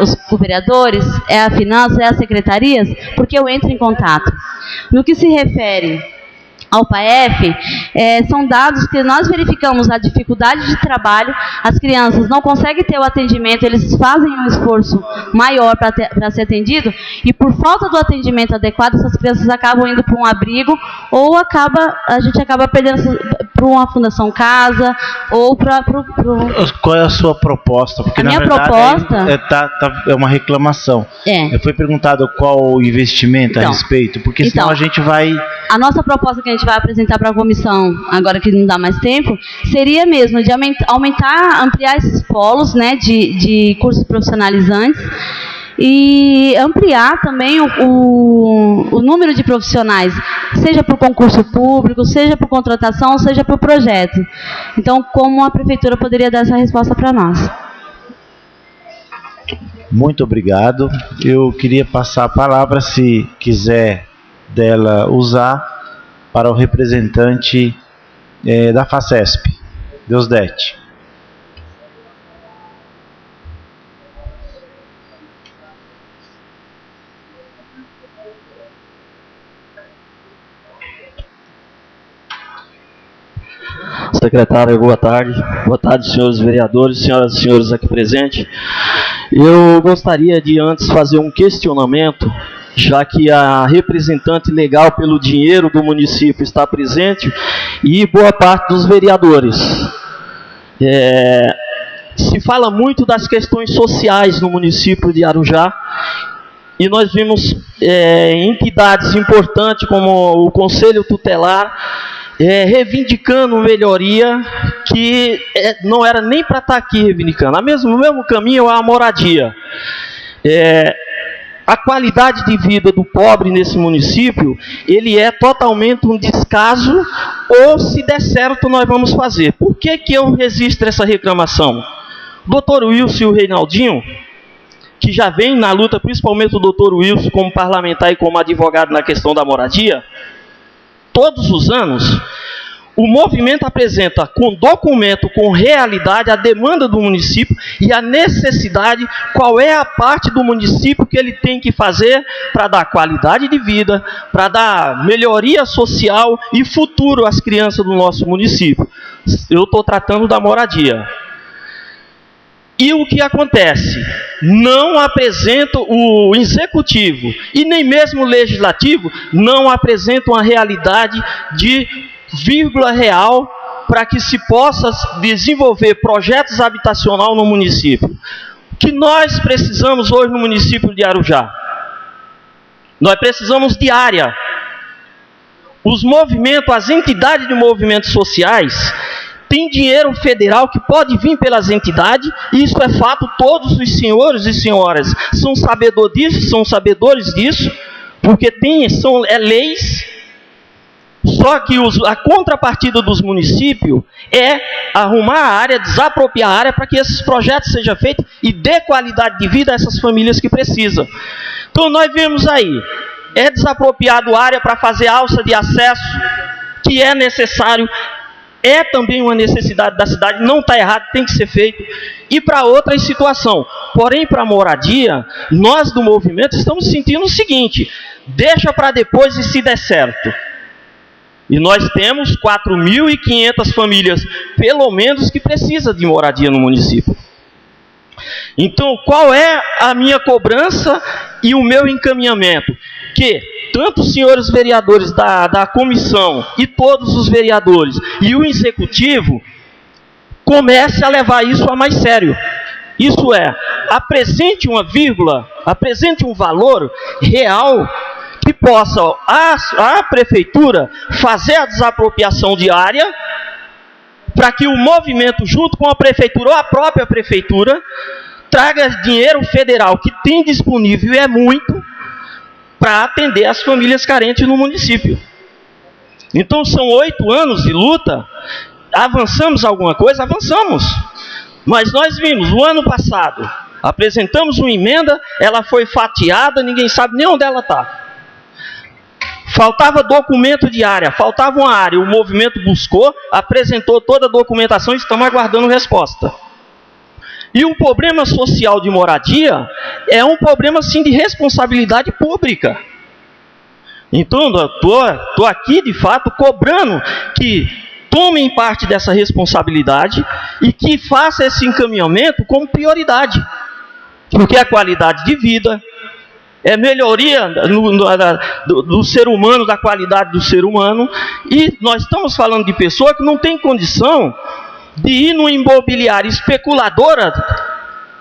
Os vereadores? É a finança? É as secretarias? Porque eu entro em contato. No que se refere ao PAEF, são dados que nós verificamos a dificuldade de trabalho, as crianças não conseguem ter o atendimento, eles fazem um esforço maior para ser atendido, e por falta do atendimento adequado, essas crianças acabam indo para um abrigo, ou a gente acaba perdendo para uma Fundação Casa, ou para... Qual é a sua proposta? Porque, na verdade, é uma reclamação. Foi perguntado qual o investimento a respeito, porque senão a gente vai a nossa proposta que a gente vai apresentar para a comissão, agora que não dá mais tempo, seria mesmo de aumentar, ampliar esses polos, né, de cursos profissionalizantes, e ampliar também o número de profissionais, seja por concurso público, seja por contratação, seja por projeto. Então, como a prefeitura poderia dar essa resposta para nós? Muito obrigado. Eu queria passar a palavra, se quiser dela usar, para o representante da FACESP, Deusdete. Secretário, boa tarde. Boa tarde, senhores vereadores, senhoras e senhores aqui presentes. Eu gostaria de antes fazer um questionamento, já que a representante legal pelo dinheiro do município está presente e boa parte dos vereadores. Se fala muito das questões sociais no município de Arujá, e nós vimos entidades importantes como o Conselho Tutelar reivindicando melhoria que não era nem para estar aqui reivindicando. No mesmo caminho, a moradia. A qualidade de vida do pobre nesse município, ele é totalmente um descaso, ou se der certo nós vamos fazer. Por que que eu registro essa reclamação? O doutor Wilson e o Reinaldinho, que já vem na luta, principalmente o doutor Wilson como parlamentar e como advogado na questão da moradia, todos os anos, o movimento apresenta com documento, com realidade, a demanda do município e a necessidade, qual é a parte do município que ele tem que fazer para dar qualidade de vida, para dar melhoria social e futuro às crianças do nosso município. Eu estou tratando da moradia. E o que acontece? Não apresenta o executivo e nem mesmo o legislativo não apresentam a realidade de vírgula real para que se possa desenvolver projetos habitacionais no município. O que nós precisamos hoje no município de Arujá? Nós precisamos de área. Os movimentos, as entidades de movimentos sociais, tem dinheiro federal que pode vir pelas entidades, e isso é fato, todos os senhores e senhoras são sabedores disso, porque são leis, só que a contrapartida dos municípios é arrumar a área, desapropriar a área para que esses projetos sejam feitos e dê qualidade de vida a essas famílias que precisam. Então nós vimos aí, desapropriado a área para fazer alça de acesso, que é necessário, é também uma necessidade da cidade, não está errado, tem que ser feito, e para outras situações. Porém, para a moradia, nós do movimento estamos sentindo o seguinte: deixa para depois e se der certo. E nós temos 4.500 famílias, pelo menos, que precisam de moradia no município. Então, qual é a minha cobrança e o meu encaminhamento? Que tanto os senhores vereadores da comissão e todos os vereadores e o executivo comece a levar isso a mais sério. Isso é, apresente uma vírgula, apresente um valor real que possa a prefeitura fazer a desapropriação de área para que o movimento, junto com a prefeitura ou a própria prefeitura, traga dinheiro federal que tem disponível, e é muito, para atender as famílias carentes no município. Então são 8 anos de luta. Avançamos alguma coisa? Avançamos. Mas nós vimos, o ano passado, apresentamos uma emenda, ela foi fatiada, ninguém sabe nem onde ela está. Faltava documento de área, faltava uma área, o movimento buscou, apresentou toda a documentação e estamos aguardando resposta. E o problema social de moradia é um problema, sim, de responsabilidade pública. Então, eu estou aqui, de fato, cobrando que tomem parte dessa responsabilidade e que faça esse encaminhamento como prioridade. Porque a qualidade de vida é melhoria do ser humano, da qualidade do ser humano. E nós estamos falando de pessoa que não tem condição de ir numa imobiliária especuladora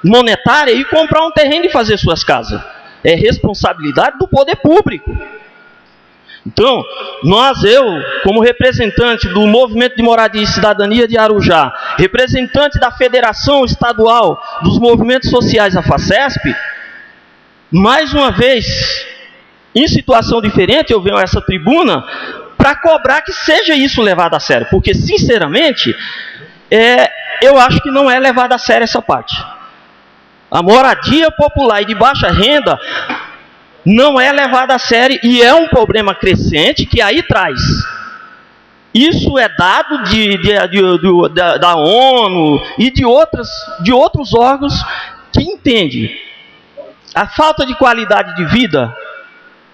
monetária e comprar um terreno e fazer suas casas. É responsabilidade do poder público. Então, eu, como representante do Movimento de Moradia e Cidadania de Arujá, representante da Federação Estadual dos Movimentos Sociais, a FACESP, mais uma vez, em situação diferente, eu venho a essa tribuna para cobrar que seja isso levado a sério, porque, sinceramente, eu acho que não é levado a sério essa parte. A moradia popular e de baixa renda não é levada a sério e é um problema crescente que aí traz. Isso é dado da ONU e de outros órgãos que entendem. A falta de qualidade de vida,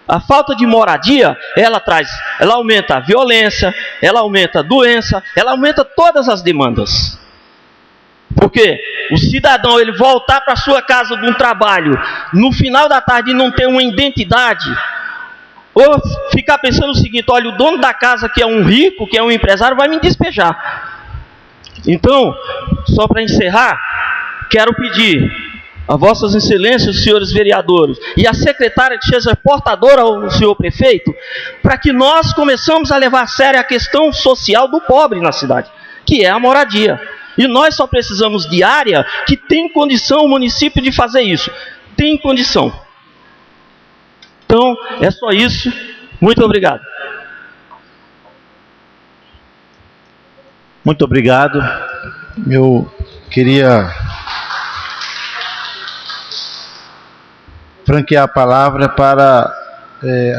a falta de moradia, ela aumenta a violência, ela aumenta a doença, ela aumenta todas as demandas. Porque o cidadão, ele voltar para sua casa de um trabalho no final da tarde e não ter uma identidade, ou ficar pensando o seguinte: olha, o dono da casa, que é um rico, que é um empresário, vai me despejar. Então, só para encerrar, quero pedir a vossas excelências, senhores vereadores, e a secretária que seja portadora ao senhor prefeito, para que nós começamos a levar a sério a questão social do pobre na cidade, que é a moradia. E nós só precisamos de área que tem condição o município de fazer isso. Tem condição. Então, é só isso. Muito obrigado. Muito obrigado. Eu queria franquear a palavra para,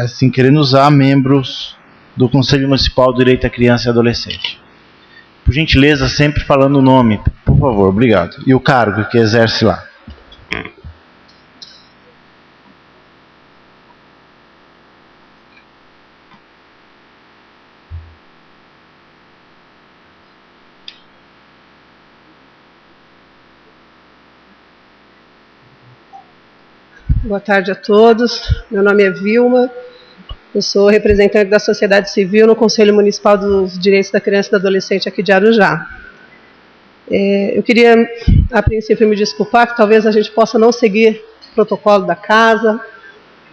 assim, querendo usar membros do Conselho Municipal do Direito à Criança e Adolescente. Por gentileza, sempre falando o nome, por favor, obrigado. E o cargo que exerce lá. Boa tarde a todos. Meu nome é Vilma. Eu sou representante da sociedade civil no Conselho Municipal dos Direitos da Criança e do Adolescente aqui de Arujá. Eu queria, a princípio, me desculpar, que talvez a gente possa não seguir o protocolo da casa,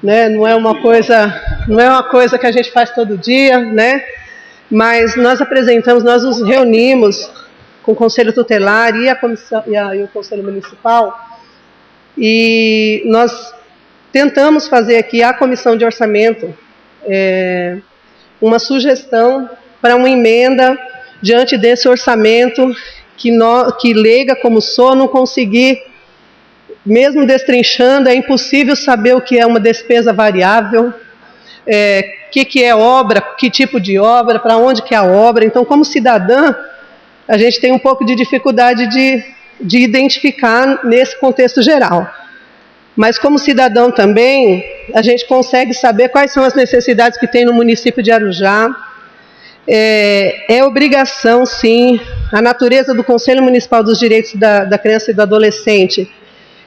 né? Não é uma coisa que a gente faz todo dia, né? Mas nós nos reunimos com o Conselho Tutelar e a comissão e o Conselho Municipal, e nós tentamos fazer aqui a Comissão de Orçamento uma sugestão para uma emenda diante desse orçamento que leiga como sou, não conseguir, mesmo destrinchando, é impossível saber o que é uma despesa variável, que é obra, que tipo de obra, para onde que é a obra. Então, como cidadã, a gente tem um pouco de dificuldade de identificar nesse contexto geral. Mas como cidadão também, a gente consegue saber quais são as necessidades que tem no município de Arujá. É obrigação, sim, a natureza do Conselho Municipal dos Direitos da Criança e do Adolescente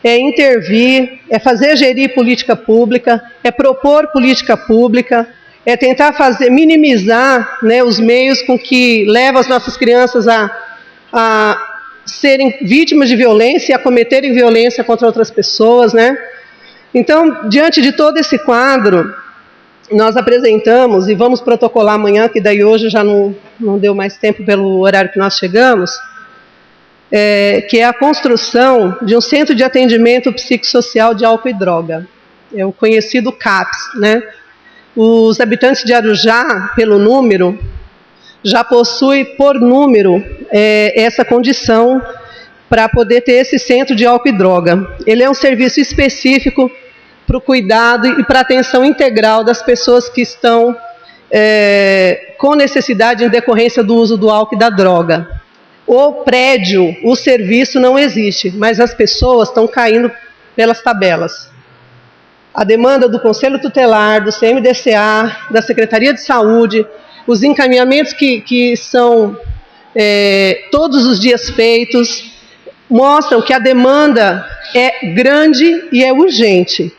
é intervir, é fazer gerir política pública, é propor política pública, é tentar minimizar, né, os meios com que levam as nossas crianças a serem vítimas de violência e a cometerem violência contra outras pessoas, né? Então, diante de todo esse quadro, nós apresentamos, e vamos protocolar amanhã, que daí hoje já não deu mais tempo pelo horário que nós chegamos, que é a construção de um centro de atendimento psicossocial de álcool e droga, é o conhecido CAPS, né? Os habitantes de Arujá, pelo número, já possui por número essa condição para poder ter esse centro de álcool e droga. Ele é um serviço específico para o cuidado e para a atenção integral das pessoas que estão com necessidade em decorrência do uso do álcool e da droga. O prédio, o serviço não existe, mas as pessoas estão caindo pelas tabelas. A demanda do Conselho Tutelar, do CMDCA, da Secretaria de Saúde, os encaminhamentos que são todos os dias feitos, mostram que a demanda é grande e é urgente.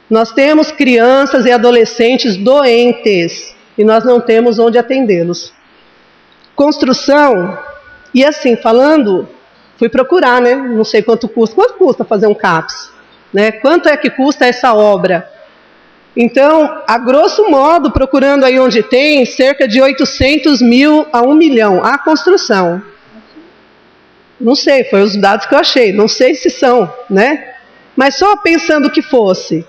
Nós temos crianças e adolescentes doentes e nós não temos onde atendê-los. Construção, e assim, falando, fui procurar, né? Não sei quanto custa fazer um CAPS, né? Quanto é que custa essa obra? Então, a grosso modo, procurando aí onde tem, cerca de 800 mil a 1 milhão a construção. Não sei, foi os dados que eu achei, não sei se são, né? Mas só pensando que fosse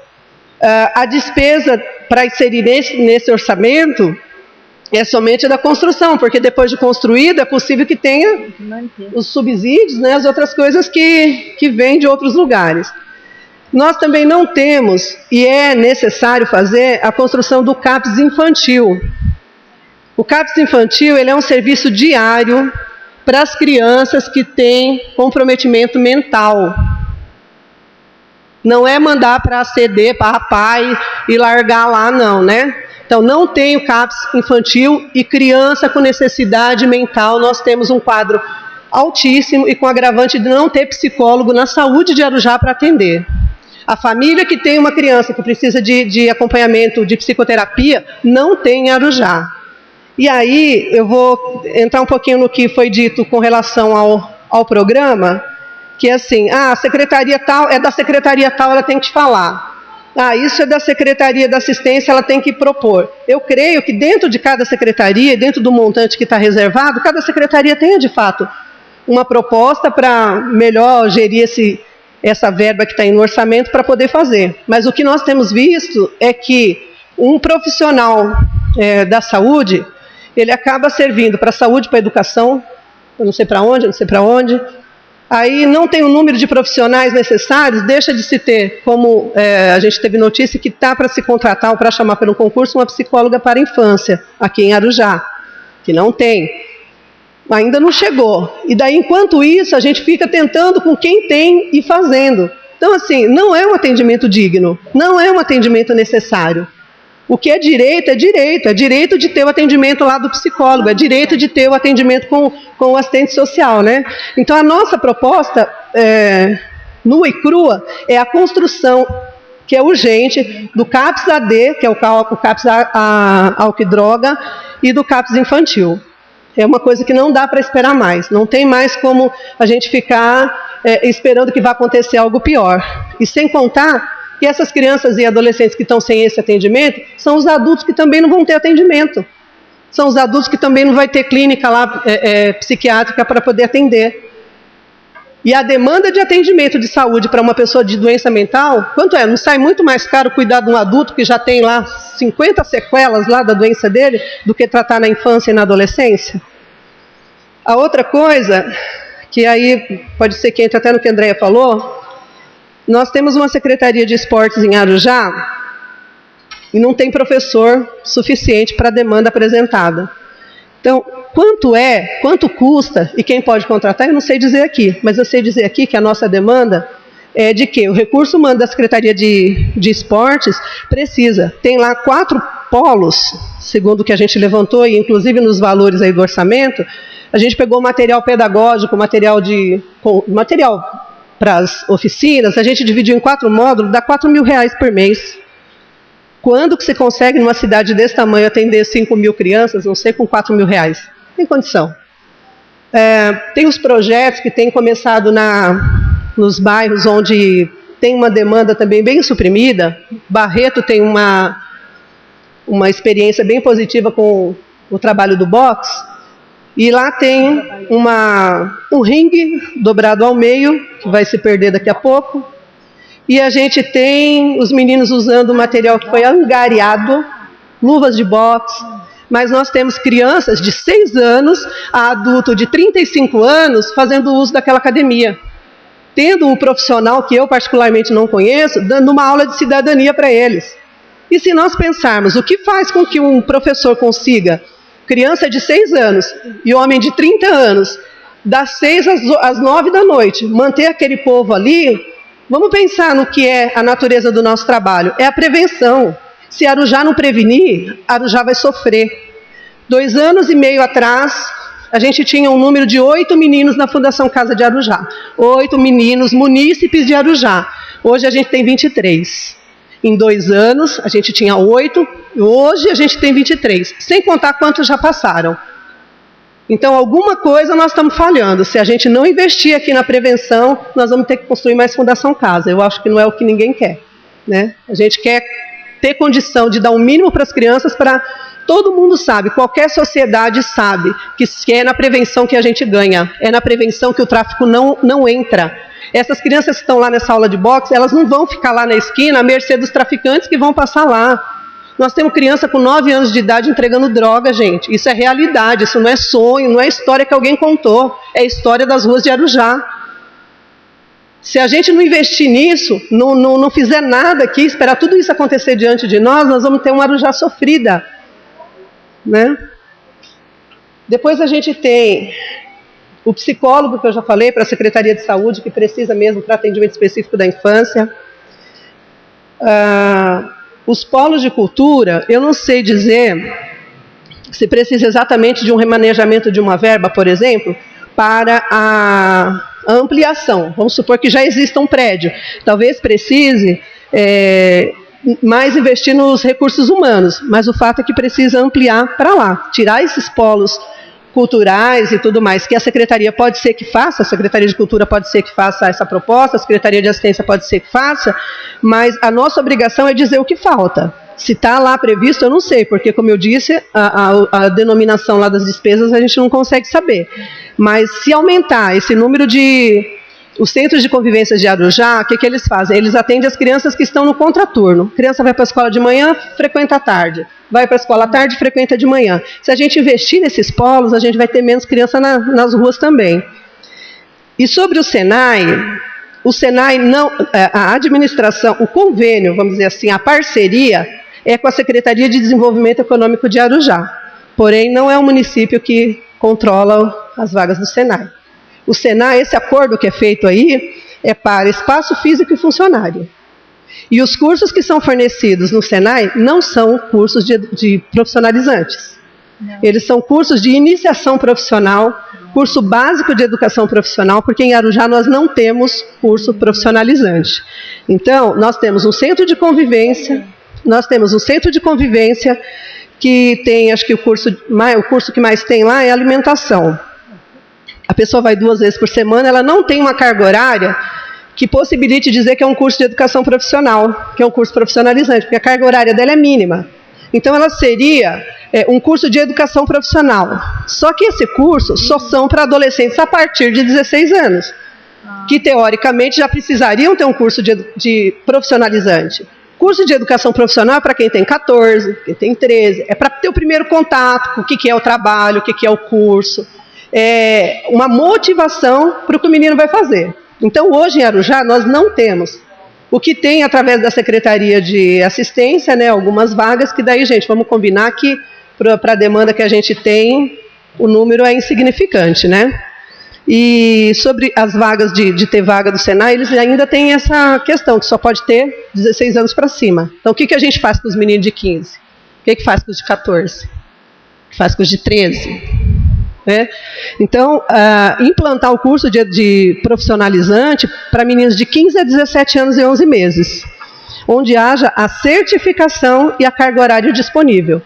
a despesa para inserir nesse orçamento é somente da construção, porque depois de construído é possível que tenha os subsídios, né, as outras coisas que vêm de outros lugares. Nós também não temos, e é necessário fazer, a construção do CAPS infantil. O CAPS infantil ele é um serviço diário para as crianças que têm comprometimento mental. Não é mandar para a CD, para a PAI e largar lá, não, né? Então, não tem o CAPS infantil e criança com necessidade mental. Nós temos um quadro altíssimo e com agravante de não ter psicólogo na saúde de Arujá para atender. A família que tem uma criança que precisa de acompanhamento de psicoterapia, não tem em Arujá. E aí, eu vou entrar um pouquinho no que foi dito com relação ao programa, que é assim, a secretaria tal, é da secretaria tal, ela tem que te falar. Isso é da Secretaria da Assistência, ela tem que propor. Eu creio que dentro de cada secretaria, dentro do montante que está reservado, cada secretaria tenha, de fato, uma proposta para melhor gerir essa verba que está aí no orçamento para poder fazer. Mas o que nós temos visto é que um profissional da saúde, ele acaba servindo para a saúde, para a educação, eu não sei para onde, aí não tem o número de profissionais necessários, deixa de se ter, como a gente teve notícia, que está para se contratar ou para chamar para um concurso uma psicóloga para a infância, aqui em Arujá, que não tem. Ainda não chegou. E daí, enquanto isso, a gente fica tentando com quem tem e fazendo. Então, assim, não é um atendimento digno, não é um atendimento necessário. O que é direito, é direito de ter o atendimento lá do psicólogo, é direito de ter o atendimento com o assistente social, né? Então, a nossa proposta, nua e crua, é a construção, que é urgente, do CAPS AD, que é o CAPS álcool e droga, e do CAPS infantil. É uma coisa que não dá para esperar mais, não tem mais como a gente ficar esperando que vai acontecer algo pior. E sem contar que essas crianças e adolescentes que estão sem esse atendimento são os adultos que também não vão ter atendimento. São os adultos que também não vai ter clínica lá psiquiátrica para poder atender. E a demanda de atendimento de saúde para uma pessoa de doença mental, quanto é? Não sai muito mais caro cuidar de um adulto que já tem lá 50 sequelas lá da doença dele do que tratar na infância e na adolescência? A outra coisa, que aí pode ser que entre até no que a Andréia falou, nós temos uma Secretaria de Esportes em Arujá e não tem professor suficiente para a demanda apresentada. Então, quanto custa e quem pode contratar, eu não sei dizer aqui, mas eu sei dizer aqui que a nossa demanda é de que o recurso humano da Secretaria de Esportes precisa. Tem lá 4 polos, segundo o que a gente levantou, e inclusive nos valores aí do orçamento, a gente pegou material pedagógico, material para as oficinas, a gente dividiu em 4 módulos, dá R$4.000 por mês. Quando que você consegue, numa cidade desse tamanho, atender 5.000 crianças, não sei, com R$4.000? Tem condição. Tem os projetos que têm começado nos bairros onde tem uma demanda também bem suprimida. Barreto tem uma experiência bem positiva com o trabalho do boxe. E lá tem um ringue dobrado ao meio, que vai se perder daqui a pouco. E a gente tem os meninos usando material que foi angariado, luvas de boxe. Mas nós temos crianças de 6 anos a adulto de 35 anos fazendo uso daquela academia. Tendo um profissional que eu particularmente não conheço, dando uma aula de cidadania para eles. E se nós pensarmos o que faz com que um professor consiga, criança de 6 anos e homem de 30 anos, das 6 às 9 da noite, manter aquele povo ali, vamos pensar no que é a natureza do nosso trabalho. É a prevenção. Se Arujá não prevenir, Arujá vai sofrer. 2 anos e meio atrás, a gente tinha um número de 8 meninos na Fundação Casa de Arujá. 8 meninos munícipes de Arujá. Hoje a gente tem 23. Em 2 anos, a gente tinha 8, e hoje a gente tem 23. Sem contar quantos já passaram. Então, alguma coisa nós estamos falhando. Se a gente não investir aqui na prevenção, nós vamos ter que construir mais Fundação Casa. Eu acho que não é o que ninguém quer, né? A gente quer ter condição de dar o mínimo para as crianças, para todo mundo sabe, qualquer sociedade sabe que é na prevenção que a gente ganha, é na prevenção que o tráfico não entra. Essas crianças que estão lá nessa aula de boxe, elas não vão ficar lá na esquina à mercê dos traficantes que vão passar lá. Nós temos criança com 9 anos de idade entregando droga, gente. Isso é realidade, isso não é sonho, não é história que alguém contou. É a história das ruas de Arujá. Se a gente não investir nisso, não fizer nada aqui, esperar tudo isso acontecer diante de nós vamos ter uma Arujá sofrida, né? Depois a gente tem o psicólogo, que eu já falei, para a Secretaria de Saúde, que precisa mesmo para atendimento específico da infância. Os polos de cultura, eu não sei dizer se precisa exatamente de um remanejamento de uma verba, por exemplo, para a ampliação. Vamos supor que já exista um prédio. Talvez precise mais investir nos recursos humanos, mas o fato é que precisa ampliar para lá, tirar esses polos culturais e tudo mais, que a Secretaria pode ser que faça, a Secretaria de Cultura pode ser que faça essa proposta, a Secretaria de Assistência pode ser que faça, mas a nossa obrigação é dizer o que falta. Se está lá previsto, eu não sei, porque, como eu disse, a denominação lá das despesas a gente não consegue saber. Mas se aumentar esse número de... Os centros de convivência de Arujá, o que eles fazem? Eles atendem as crianças que estão no contraturno. A criança vai para a escola de manhã, frequenta à tarde. Vai para a escola à tarde, frequenta de manhã. Se a gente investir nesses polos, a gente vai ter menos criança nas ruas também. E sobre o Senai não, a administração, o convênio, vamos dizer assim, a parceria é com a Secretaria de Desenvolvimento Econômico de Arujá. Porém, não é o município que controla as vagas do Senai. O Senai, esse acordo que é feito aí, é para espaço físico e funcionário. E os cursos que são fornecidos no Senai não são cursos de profissionalizantes. Não. Eles são cursos de iniciação profissional, curso básico de educação profissional, porque em Arujá nós não temos curso profissionalizante. Então, nós temos um centro de convivência, que tem, acho que o curso que mais tem lá é alimentação. A pessoa vai 2 vezes por semana, ela não tem uma carga horária que possibilite dizer que é um curso de educação profissional, que é um curso profissionalizante, porque a carga horária dela é mínima. Então, ela seria um curso de educação profissional. Só que esse curso só são para adolescentes a partir de 16 anos, que teoricamente já precisariam ter um curso de profissionalizante. Curso de educação profissional é para quem tem 14, quem tem 13, é para ter o primeiro contato com o que é o trabalho, o que é o curso. É uma motivação para o que o menino vai fazer. Então, hoje em Arujá, nós não temos. O que tem através da Secretaria de Assistência, né, algumas vagas, que daí, gente, vamos combinar que para a demanda que a gente tem, o número é insignificante, né? E sobre as vagas de ter vaga do Senai, eles ainda têm essa questão, que só pode ter 16 anos para cima. Então, o que a gente faz com os meninos de 15? O que faz com os de 14? O que faz com os de 13? Né? Então, implantar o curso de profissionalizante para meninos de 15 a 17 anos e 11 meses, onde haja a certificação e a carga horária disponível.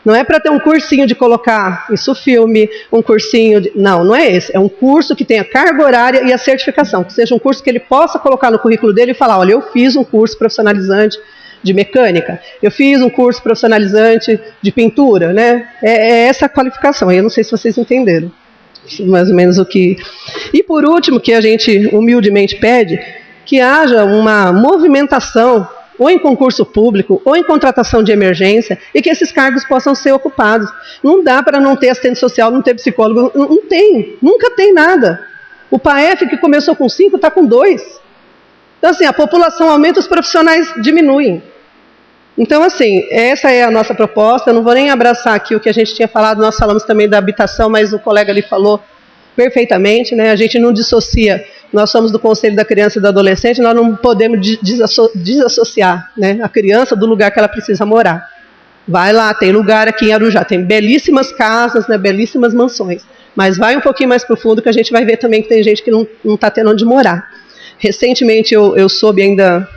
Não é para ter um cursinho de colocar isso filme, um cursinho de... Não é esse. É um curso que tenha carga horária e a certificação, que seja um curso que ele possa colocar no currículo dele e falar, olha, eu fiz um curso profissionalizante de mecânica, eu fiz um curso profissionalizante de pintura, né? É essa a qualificação, eu não sei se vocês entenderam, mais ou menos o que... E por último, que a gente humildemente pede, que haja uma movimentação, ou em concurso público, ou em contratação de emergência, e que esses cargos possam ser ocupados. Não dá para não ter assistente social, não ter psicólogo, não tem, nunca tem nada. O PAEF, que começou com 5, está com 2. Então, assim, a população aumenta, os profissionais diminuem. Então, assim, essa é a nossa proposta. Eu não vou nem abraçar aqui o que a gente tinha falado, nós falamos também da habitação, mas o colega ali falou perfeitamente, né? A gente não dissocia, nós somos do Conselho da Criança e do Adolescente, nós não podemos desassociar, né, a criança do lugar que ela precisa morar. Vai lá, tem lugar aqui em Arujá, tem belíssimas casas, né, belíssimas mansões, mas vai um pouquinho mais para o fundo que a gente vai ver também que tem gente que não está tendo onde morar. Recentemente eu soube ainda...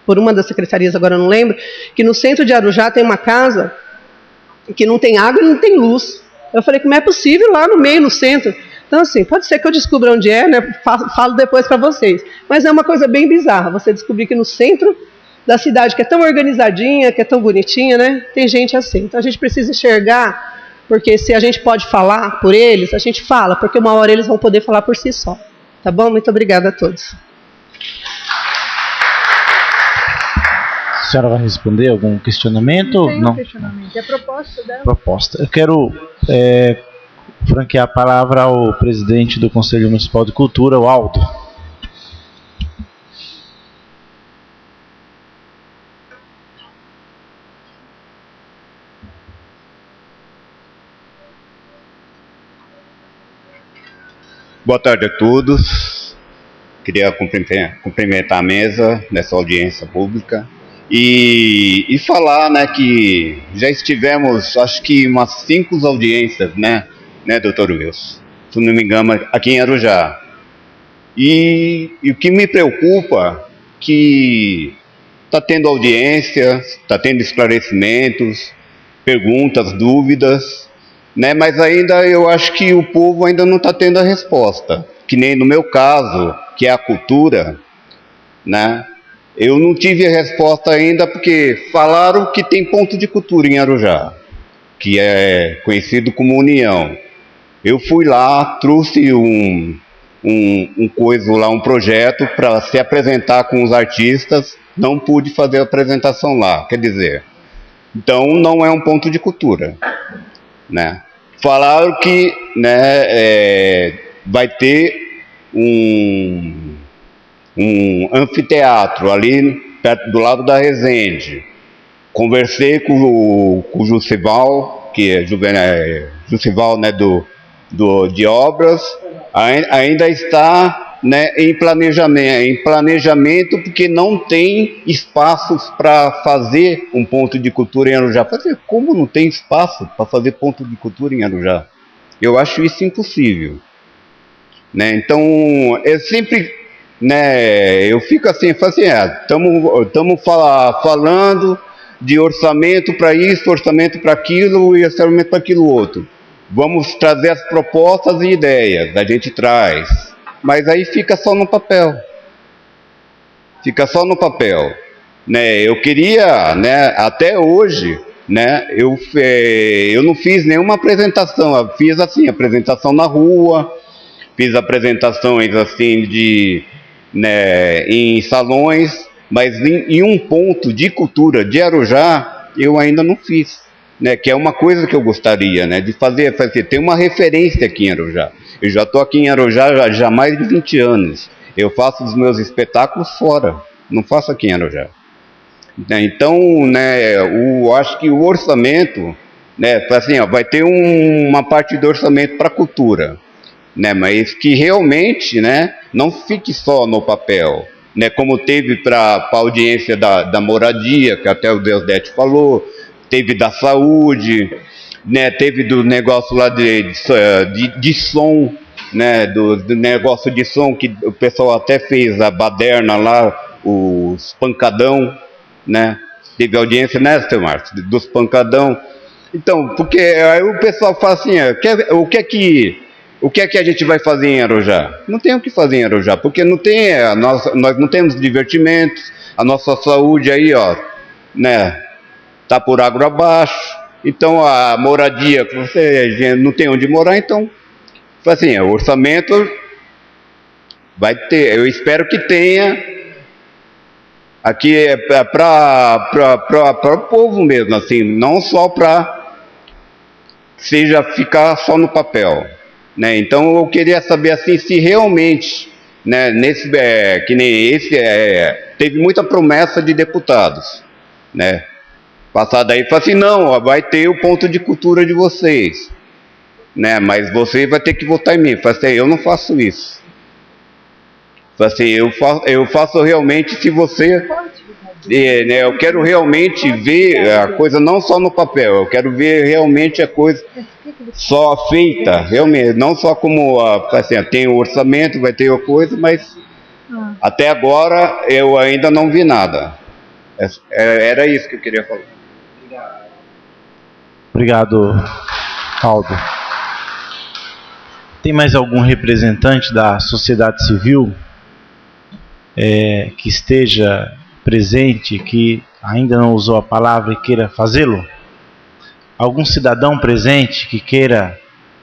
por uma das secretarias, agora eu não lembro, que no centro de Arujá tem uma casa que não tem água e não tem luz. Eu falei, como é possível lá no meio, no centro? Então, assim, pode ser que eu descubra onde é, né? Falo depois para vocês. Mas é uma coisa bem bizarra, você descobrir que no centro da cidade, que é tão organizadinha, que é tão bonitinha, né? Tem gente assim. Então a gente precisa enxergar, porque se a gente pode falar por eles, a gente fala, porque uma hora eles vão poder falar por si só. Tá bom? Muito obrigada a todos. A senhora vai responder algum questionamento? Não. Questionamento. É a proposta dela. Proposta. Eu quero franquear a palavra ao presidente do Conselho Municipal de Cultura, o Aldo. Boa tarde a todos. Queria cumprimentar a mesa nessa audiência pública e falar, né, que já estivemos, acho que umas 5 audiências, né, doutor Wilson? Se não me engano, aqui em Arujá. E o que me preocupa que está tendo audiência, está tendo esclarecimentos, perguntas, dúvidas, né? Mas ainda eu acho que o povo ainda não está tendo a resposta. Que nem no meu caso, que é a cultura, né? Eu não tive a resposta ainda porque falaram que tem ponto de cultura em Arujá, que é conhecido como União. Eu fui lá, trouxe um projeto para se apresentar com os artistas, não pude fazer a apresentação lá, quer dizer, então não é um ponto de cultura, né? Falaram que, né, vai ter um anfiteatro ali perto do lado da Resende. Conversei com o Jussival, que é Jussival, né, de obras, ainda está, né, em planejamento, porque não tem espaços para fazer um ponto de cultura em Arujá. Como não tem espaço para fazer ponto de cultura em Arujá? Eu acho isso impossível, né? Então, é sempre, né, eu fico assim, estamos falando de orçamento para isso, orçamento para aquilo e orçamento para aquilo outro. Vamos trazer as propostas e ideias, a gente traz, mas aí fica só no papel. Fica só no papel, né? Eu queria, né, até hoje, né, eu não fiz nenhuma apresentação, eu fiz assim, apresentação na rua, fiz apresentações assim né, em salões, mas em um ponto de cultura de Arujá eu ainda não fiz, né, que é uma coisa que eu gostaria, né, de fazer ter uma referência aqui em Arujá. Eu já estou aqui em Arujá já há mais de 20 anos, eu faço os meus espetáculos fora, não faço aqui em Arujá. Então, né, acho que o orçamento, né, assim, ó, vai ter uma parte do orçamento para cultura, né, mas que realmente, né, não fique só no papel, né, como teve para a audiência da moradia, que até o Deusdete falou, teve da saúde, né, teve do negócio lá de som, né, do negócio de som que o pessoal até fez a baderna lá, os pancadão, né, teve audiência, né, seu Márcio, dos pancadão. Então, porque aí o pessoal fala assim, o que é que a gente vai fazer em Arujá? Não tem o que fazer em Arujá, porque não tem, nós não temos divertimentos, a nossa saúde aí, ó, né, tá por água abaixo, então a moradia, você não tem onde morar, então, assim, o orçamento vai ter, eu espero que tenha. Aqui é para o povo mesmo, assim, não só para seja ficar só no papel, né? Então eu queria saber assim se realmente, né, que nem esse teve muita promessa de deputados, né? Passado aí fala assim, não, vai ter o ponto de cultura de vocês, né? Mas você vai ter que votar em mim. Fala assim, eu não faço isso. Assim, eu faço realmente se você, né, eu quero realmente ver a coisa não só no papel, eu quero ver realmente a coisa só feita, realmente, não só como assim, tem o orçamento, vai ter a coisa, mas até agora eu ainda não vi nada. Era isso que eu queria falar. Obrigado, Aldo. Tem mais algum representante da sociedade civil que esteja presente que ainda não usou a palavra e queira fazê-lo? Algum cidadão presente que queira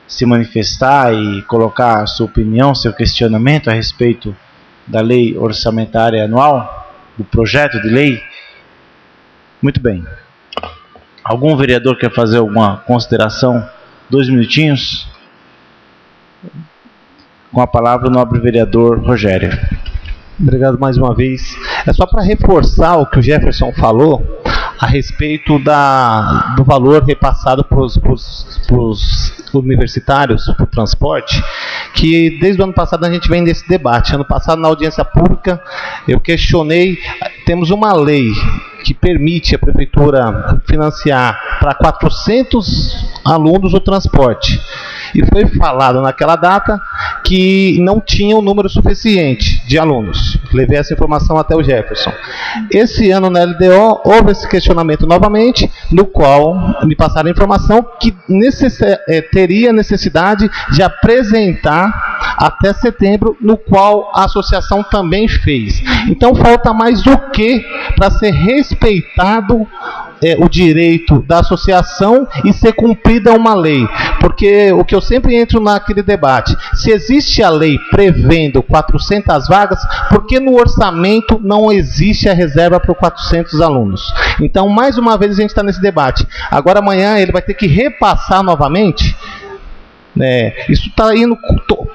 se manifestar e colocar a sua opinião, seu questionamento a respeito da lei orçamentária anual, do projeto de lei? Muito bem. Algum vereador quer fazer alguma consideração? 2 minutinhos. Com a palavra o nobre vereador Rogério. Obrigado mais uma vez. É só para reforçar o que o Jefferson falou a respeito do valor repassado para os universitários, para o transporte, que desde o ano passado a gente vem nesse debate. Ano passado, na audiência pública, eu questionei, temos uma lei que permite a prefeitura financiar para 400 alunos o transporte. E foi falado naquela data que não tinha um número suficiente de alunos. Levei essa informação até o Jefferson. Esse ano na LDO houve esse questionamento novamente, no qual me passaram a informação que teria necessidade de apresentar até setembro, no qual a associação também fez. Então falta mais o que para ser respeitado o direito da associação e ser cumprida uma lei? Porque o que eu sempre entro naquele debate, se existe a lei prevendo 400 vagas, por que no orçamento não existe a reserva para 400 alunos? Então, mais uma vez a gente está nesse debate. Agora amanhã ele vai ter que repassar novamente. Isso está indo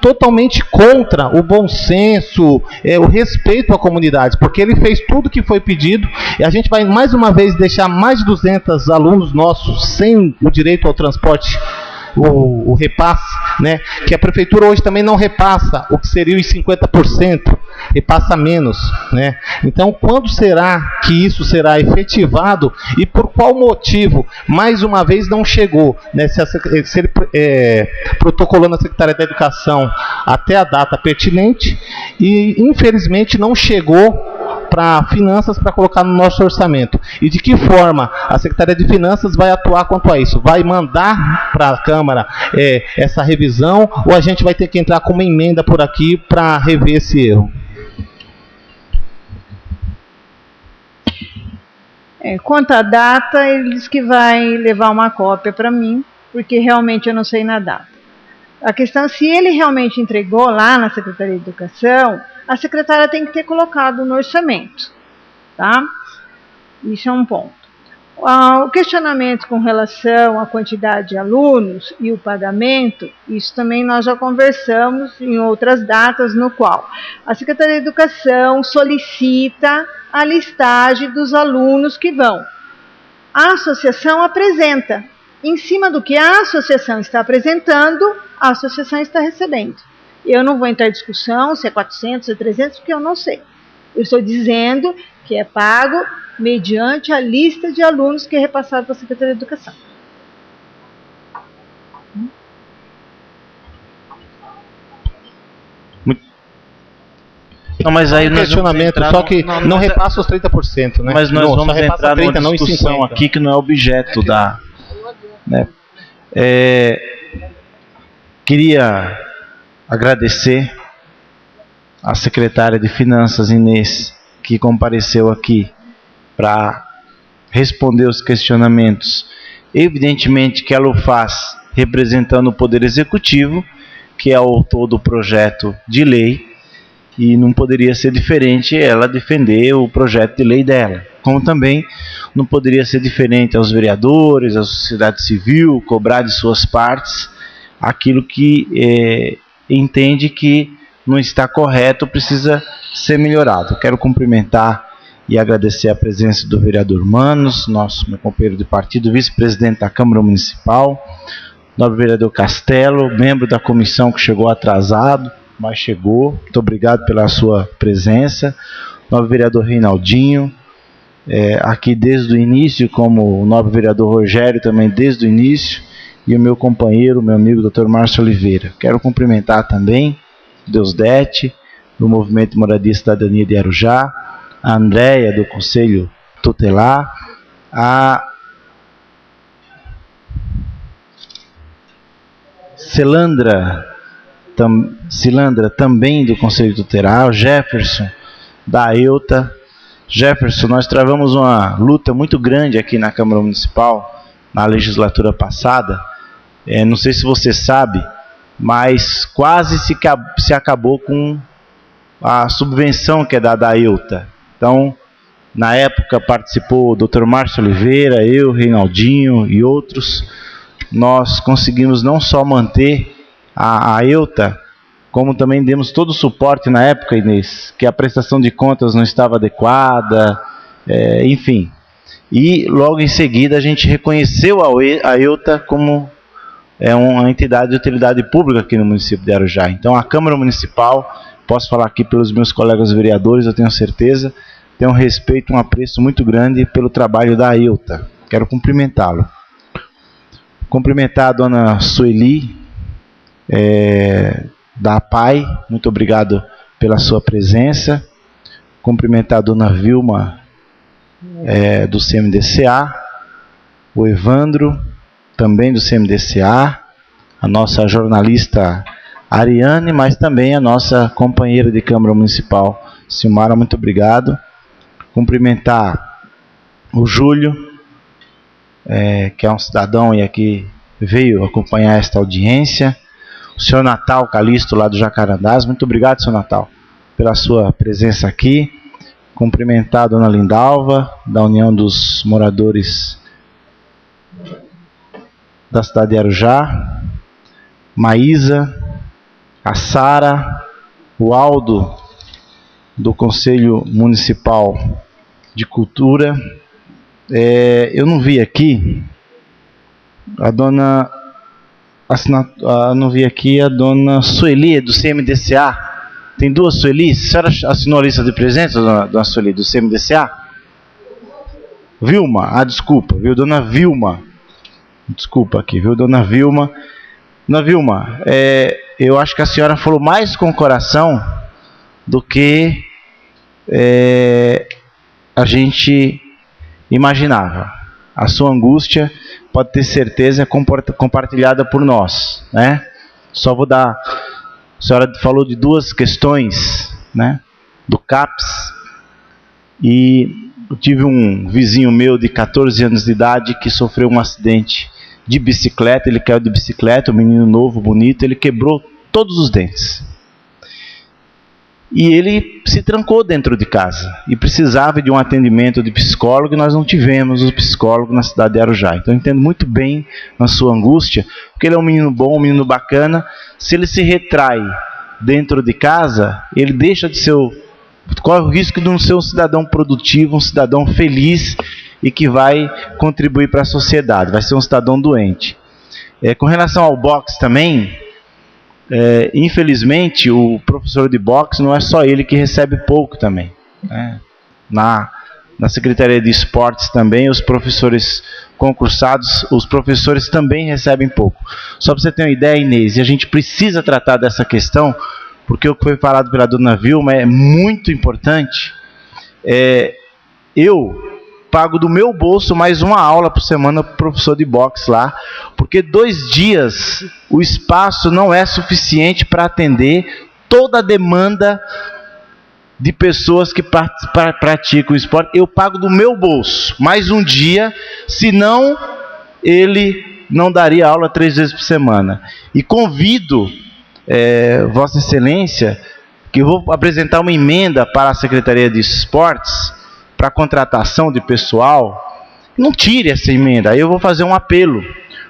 totalmente contra o bom senso, o respeito à comunidade, porque ele fez tudo que foi pedido e a gente vai mais uma vez deixar mais de 200 alunos nossos sem o direito ao transporte, o repasse, que a prefeitura hoje também não repassa o que seria os 50%, repassa menos, Então, quando será que isso será efetivado e por qual motivo, mais uma vez, não chegou, se ele protocolou na Secretaria da Educação até a data pertinente e, infelizmente, não chegou para Finanças para colocar no nosso orçamento. E de que forma a Secretaria de Finanças vai atuar quanto a isso? Vai mandar para a Câmara essa revisão ou a gente vai ter que entrar com uma emenda por aqui para rever esse erro? Quanto à data, ele diz que vai levar uma cópia para mim, porque realmente eu não sei na data. A questão é se ele realmente entregou lá na Secretaria de Educação, a secretária tem que ter colocado no orçamento, tá? Isso é um ponto. O questionamento com relação à quantidade de alunos e o pagamento, isso também nós já conversamos em outras datas, no qual a Secretaria de Educação solicita a listagem dos alunos que vão. A associação apresenta. Em cima do que a associação está apresentando, a associação está recebendo. Eu não vou entrar em discussão se é 400, se é 300, porque eu não sei. Eu estou dizendo que é pago mediante a lista de alunos que é repassado para a Secretaria de Educação. Não, mas aí nós questionamento, só que não repassa os 30%, né? Mas nós vamos entrar numa discussão aqui que não é objeto da... Queria agradecer à secretária de Finanças, Inês, que compareceu aqui para responder os questionamentos. Evidentemente que ela o faz representando o Poder Executivo, que é o autor do projeto de lei, e não poderia ser diferente ela defender o projeto de lei dela. Como também não poderia ser diferente aos vereadores, à sociedade civil, cobrar de suas partes aquilo que entende que não está correto, precisa ser melhorado. Quero cumprimentar e agradecer a presença do vereador Manos, meu companheiro de partido, vice-presidente da Câmara Municipal, nobre vereador Castelo, membro da comissão que chegou atrasado, mas chegou. Muito obrigado pela sua presença. Nobre vereador Reinaldinho, aqui desde o início, como o nobre vereador Rogério também desde o início, e o meu companheiro, meu amigo Dr. Márcio Oliveira. Quero cumprimentar também Deusdete, do Movimento de Moradia e Cidadania de Arujá, a Andréia, do Conselho Tutelar, a Cilandra também do Conselho Tutelar, o Jefferson, da EUTA, Jefferson, nós travamos uma luta muito grande aqui na Câmara Municipal, na legislatura passada. Não sei se você sabe, mas quase se acabou com a subvenção que é dada à EUTA. Então, na época participou o Dr. Márcio Oliveira, eu, Reinaldinho e outros. Nós conseguimos não só manter a EUTA, como também demos todo o suporte na época, Inês, que a prestação de contas não estava adequada, enfim. E logo em seguida a gente reconheceu a EUTA como uma entidade de utilidade pública aqui no município de Arujá. Então a Câmara Municipal, posso falar aqui pelos meus colegas vereadores, eu tenho certeza, tem um respeito, um apreço muito grande pelo trabalho da EUTA. Quero cumprimentá-lo. Cumprimentar a dona Sueli, da APAI, muito obrigado pela sua presença. Cumprimentar a dona Vilma, do CMDCA, o Evandro, também do CMDCA, a nossa jornalista Ariane, mas também a nossa companheira de Câmara Municipal, Silmara, muito obrigado. Cumprimentar o Júlio, que é um cidadão e aqui veio acompanhar esta audiência. O senhor Natal Calixto, lá do Jacarandás, muito obrigado, senhor Natal, pela sua presença aqui. Cumprimentar a dona Lindalva, da União dos Moradores da cidade de Arujá, Maísa, a Sara, o Aldo, do Conselho Municipal de Cultura. Eu não vi aqui a dona... não vi aqui a dona Sueli, do CMDCA. Tem duas Suelis? A senhora assinou a lista de presença, dona Sueli, do CMDCA? Vilma, desculpa, viu, dona Vilma. Desculpa aqui, viu, dona Vilma. Dona Vilma, eu acho que a senhora falou mais com o coração do que a gente imaginava. A sua angústia, pode ter certeza, é compartilhada por nós, né? Só vou dar... A senhora falou de duas questões, né? Do CAPS, e eu tive um vizinho meu de 14 anos de idade que sofreu um acidente de bicicleta. Ele caiu de bicicleta, um menino novo, bonito, ele quebrou todos os dentes. E ele se trancou dentro de casa e precisava de um atendimento de psicólogo, e nós não tivemos o psicólogo na cidade de Arujá. Então eu entendo muito bem a sua angústia, porque ele é um menino bom, um menino bacana. Se ele se retrai dentro de casa, ele deixa de ser corre o risco de não ser um cidadão produtivo, um cidadão feliz e que vai contribuir para a sociedade, vai ser um cidadão doente. Com relação ao boxe também, infelizmente o professor de boxe não é só ele que recebe pouco também, né? Na Secretaria de Esportes também, os professores concursados, os professores também recebem pouco. Só para você ter uma ideia, Inês, e a gente precisa tratar dessa questão, porque o que foi falado pela dona Vilma é muito importante. Eu pago do meu bolso mais uma aula por semana para o professor de boxe lá, porque 2 dias o espaço não é suficiente para atender toda a demanda de pessoas que praticam o esporte. Eu pago do meu bolso mais um dia, senão ele não daria aula 3 vezes por semana. E convido Vossa Excelência, que eu vou apresentar uma emenda para a Secretaria de Esportes, para a contratação de pessoal. Não tire essa emenda, aí eu vou fazer um apelo,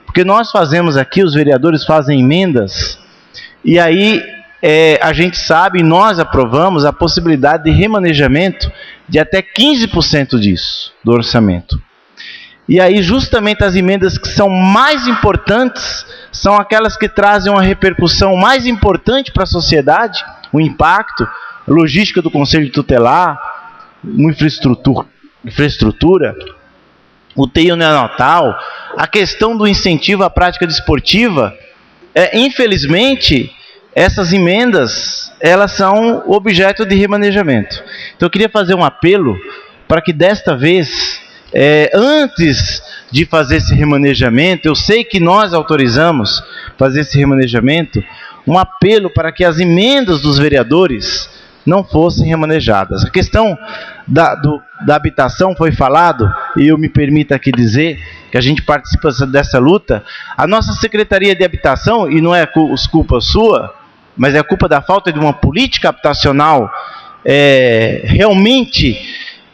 porque nós fazemos aqui, os vereadores fazem emendas, e aí a gente sabe, nós aprovamos a possibilidade de remanejamento de até 15% disso, do orçamento. E aí justamente as emendas que são mais importantes, são aquelas que trazem uma repercussão mais importante para a sociedade, o impacto, a logística do Conselho Tutelar, uma infraestrutura, o TI neonatal, a questão do incentivo à prática desportiva. Infelizmente, essas emendas, elas são objeto de remanejamento. Então eu queria fazer um apelo para que desta vez, antes de fazer esse remanejamento, eu sei que nós autorizamos fazer esse remanejamento, um apelo para que as emendas dos vereadores não fossem remanejadas. A questão da habitação foi falado, e eu me permito aqui dizer que a gente participa dessa luta. A nossa Secretaria de Habitação, e não é culpa sua, mas é culpa da falta de uma política habitacional realmente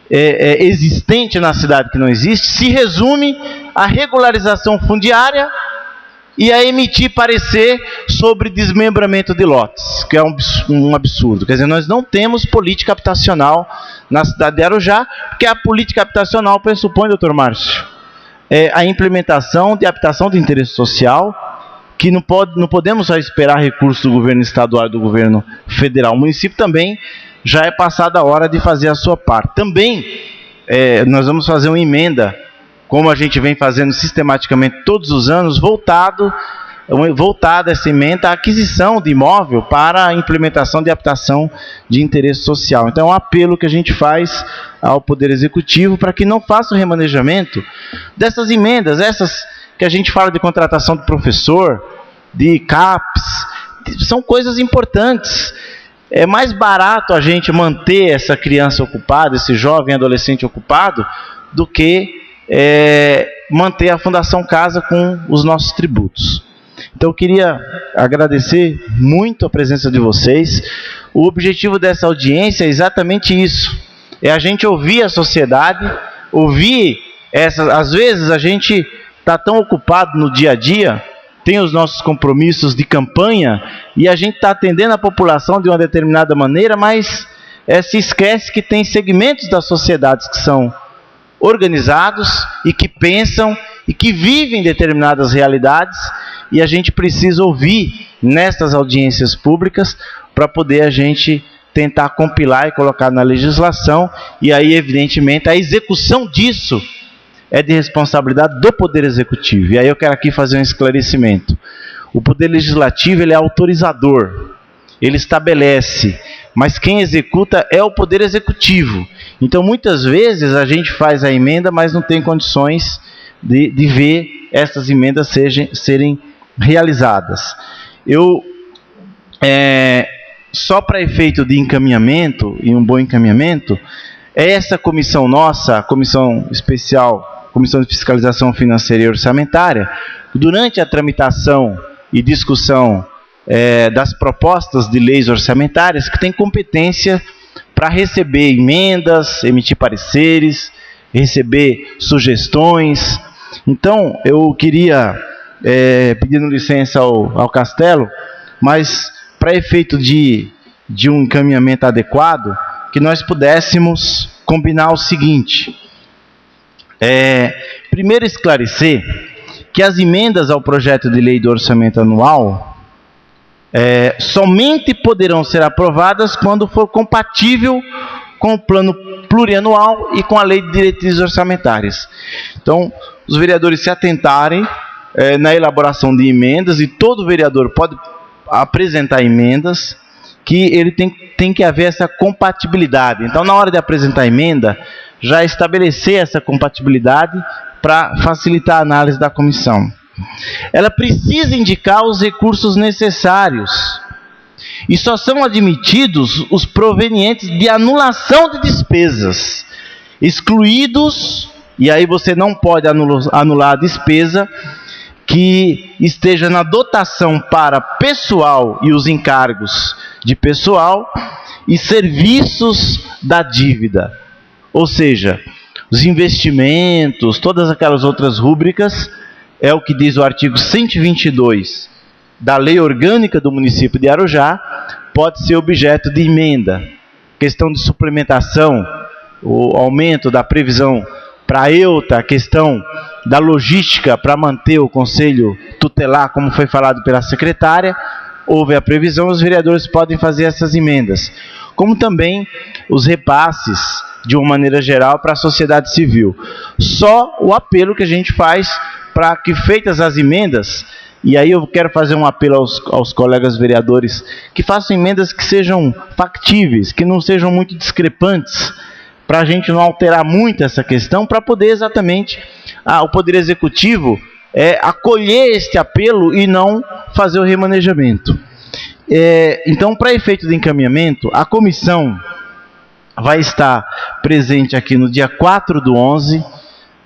existente na cidade, que não existe, se resume à regularização fundiária e a emitir parecer sobre desmembramento de lotes, que é um absurdo. Quer dizer, nós não temos política habitacional na cidade de Arujá, porque a política habitacional pressupõe, doutor Márcio, a implementação de habitação de interesse social, que não podemos só esperar recursos do governo estadual e do governo federal. O município também já é passada a hora de fazer a sua parte. Também nós vamos fazer uma emenda, como a gente vem fazendo sistematicamente todos os anos, voltada essa emenda à aquisição de imóvel para a implementação de habitação de interesse social. Então é um apelo que a gente faz ao Poder Executivo para que não faça o remanejamento dessas emendas, essas que a gente fala de contratação de professor, de CAPES, são coisas importantes. É mais barato a gente manter essa criança ocupada, esse jovem adolescente ocupado, do que manter a Fundação Casa com os nossos tributos. Então eu queria agradecer muito a presença de vocês. O objetivo dessa audiência é exatamente isso, é a gente ouvir a sociedade, ouvir às vezes a gente está tão ocupado no dia a dia, tem os nossos compromissos de campanha, e a gente está atendendo a população de uma determinada maneira, mas se esquece que tem segmentos da sociedade que são organizados e que pensam e que vivem determinadas realidades, e a gente precisa ouvir nessas audiências públicas para poder a gente tentar compilar e colocar na legislação, e aí evidentemente a execução disso é de responsabilidade do Poder Executivo. E aí eu quero aqui fazer um esclarecimento. O Poder Legislativo, ele é autorizador, ele estabelece, mas quem executa é o Poder Executivo. Então muitas vezes a gente faz a emenda, mas não tem condições de ver essas emendas serem realizadas. Só para efeito de encaminhamento, e um bom encaminhamento, essa comissão nossa, a comissão especial, Comissão de Fiscalização Financeira e Orçamentária, durante a tramitação e discussão das propostas de leis orçamentárias, que tem competência para receber emendas, emitir pareceres, receber sugestões. Então, eu queria, pedindo licença ao Castelo, mas para efeito de um encaminhamento adequado, que nós pudéssemos combinar o seguinte: primeiro esclarecer que as emendas ao projeto de lei do orçamento anual somente poderão ser aprovadas quando for compatível com o plano plurianual e com a lei de diretrizes orçamentárias. Então, os vereadores se atentarem na elaboração de emendas, e todo vereador pode apresentar emendas, que ele tem que haver essa compatibilidade. Então, na hora de apresentar a emenda, já estabelecer essa compatibilidade para facilitar a análise da comissão. Ela precisa indicar os recursos necessários, e só são admitidos os provenientes de anulação de despesas, excluídos, e aí você não pode anular a despesa que esteja na dotação para pessoal e os encargos de pessoal e serviços da dívida. Ou seja, os investimentos, todas aquelas outras rúbricas, é o que diz o artigo 122 da Lei Orgânica do município de Arujá, pode ser objeto de emenda. Questão de suplementação, o aumento da previsão para a EUTA, a questão da logística para manter o conselho tutelar, como foi falado pela secretária, houve a previsão, os vereadores podem fazer essas emendas. Como também os repasses, de uma maneira geral, para a sociedade civil. Só o apelo que a gente faz para que, feitas as emendas, e aí eu quero fazer um apelo aos colegas vereadores, que façam emendas que sejam factíveis, que não sejam muito discrepantes, para a gente não alterar muito essa questão, para poder exatamente o Poder Executivo acolher este apelo e não fazer o remanejamento. Então, para efeito de encaminhamento, a comissão vai estar presente aqui no dia 4/11,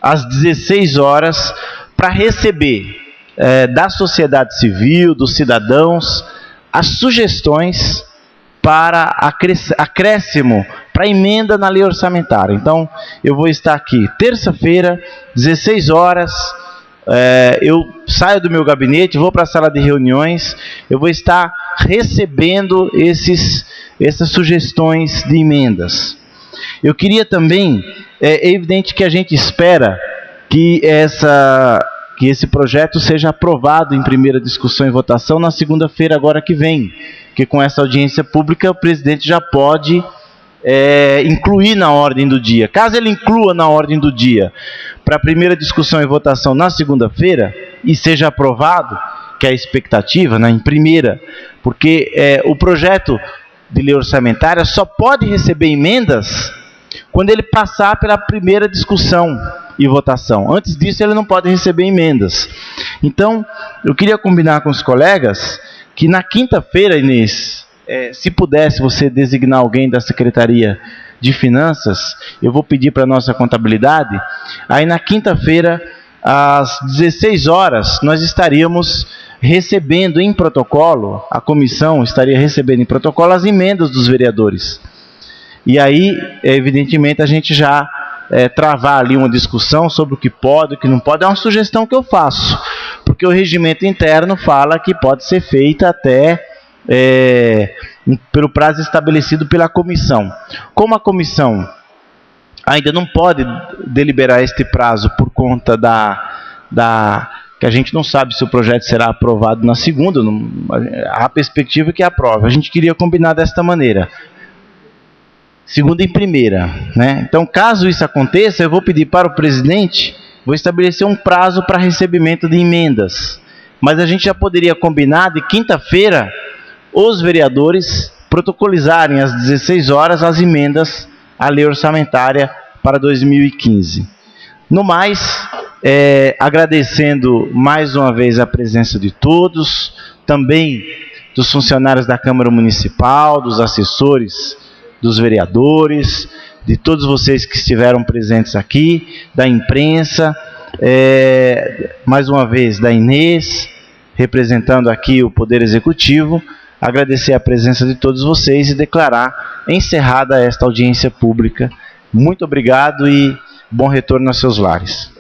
às 16 horas, para receber da sociedade civil, dos cidadãos, as sugestões para acréscimo, para emenda na lei orçamentária. Então, eu vou estar aqui terça-feira, 16 horas, eu saio do meu gabinete, vou para a sala de reuniões, eu vou estar recebendo essas sugestões de emendas. Eu queria também, é evidente que a gente espera que esse projeto seja aprovado em primeira discussão e votação na segunda-feira agora que vem, que com essa audiência pública o presidente já pode incluir na ordem do dia. Caso ele inclua na ordem do dia para a primeira discussão e votação na segunda-feira e seja aprovado, que é a expectativa, né, em primeira, porque o projeto de lei orçamentária só pode receber emendas quando ele passar pela primeira discussão e votação. Antes disso, ele não pode receber emendas. Então, eu queria combinar com os colegas que na quinta-feira, Inês, se pudesse você designar alguém da Secretaria de Finanças, eu vou pedir para a nossa contabilidade, aí na quinta-feira, às 16 horas, nós estaríamos recebendo em protocolo, a comissão estaria recebendo em protocolo as emendas dos vereadores. E aí, evidentemente, a gente já travar ali uma discussão sobre o que pode, o que não pode, é uma sugestão que eu faço, porque o regimento interno fala que pode ser feita até pelo prazo estabelecido pela comissão. Como a comissão ainda não pode deliberar este prazo por conta que a gente não sabe se o projeto será aprovado na segunda, há perspectiva que aprove. A gente queria combinar desta maneira, segunda em primeira, né? Então, caso isso aconteça, eu vou pedir para o presidente, vou estabelecer um prazo para recebimento de emendas, mas a gente já poderia combinar de quinta-feira os vereadores protocolizarem às 16 horas as emendas à lei orçamentária para 2015. No mais, agradecendo mais uma vez a presença de todos, também dos funcionários da Câmara Municipal, dos assessores, dos vereadores, de todos vocês que estiveram presentes aqui, da imprensa, mais uma vez da Inês, representando aqui o Poder Executivo, agradecer a presença de todos vocês e declarar encerrada esta audiência pública. Muito obrigado e bom retorno aos seus lares.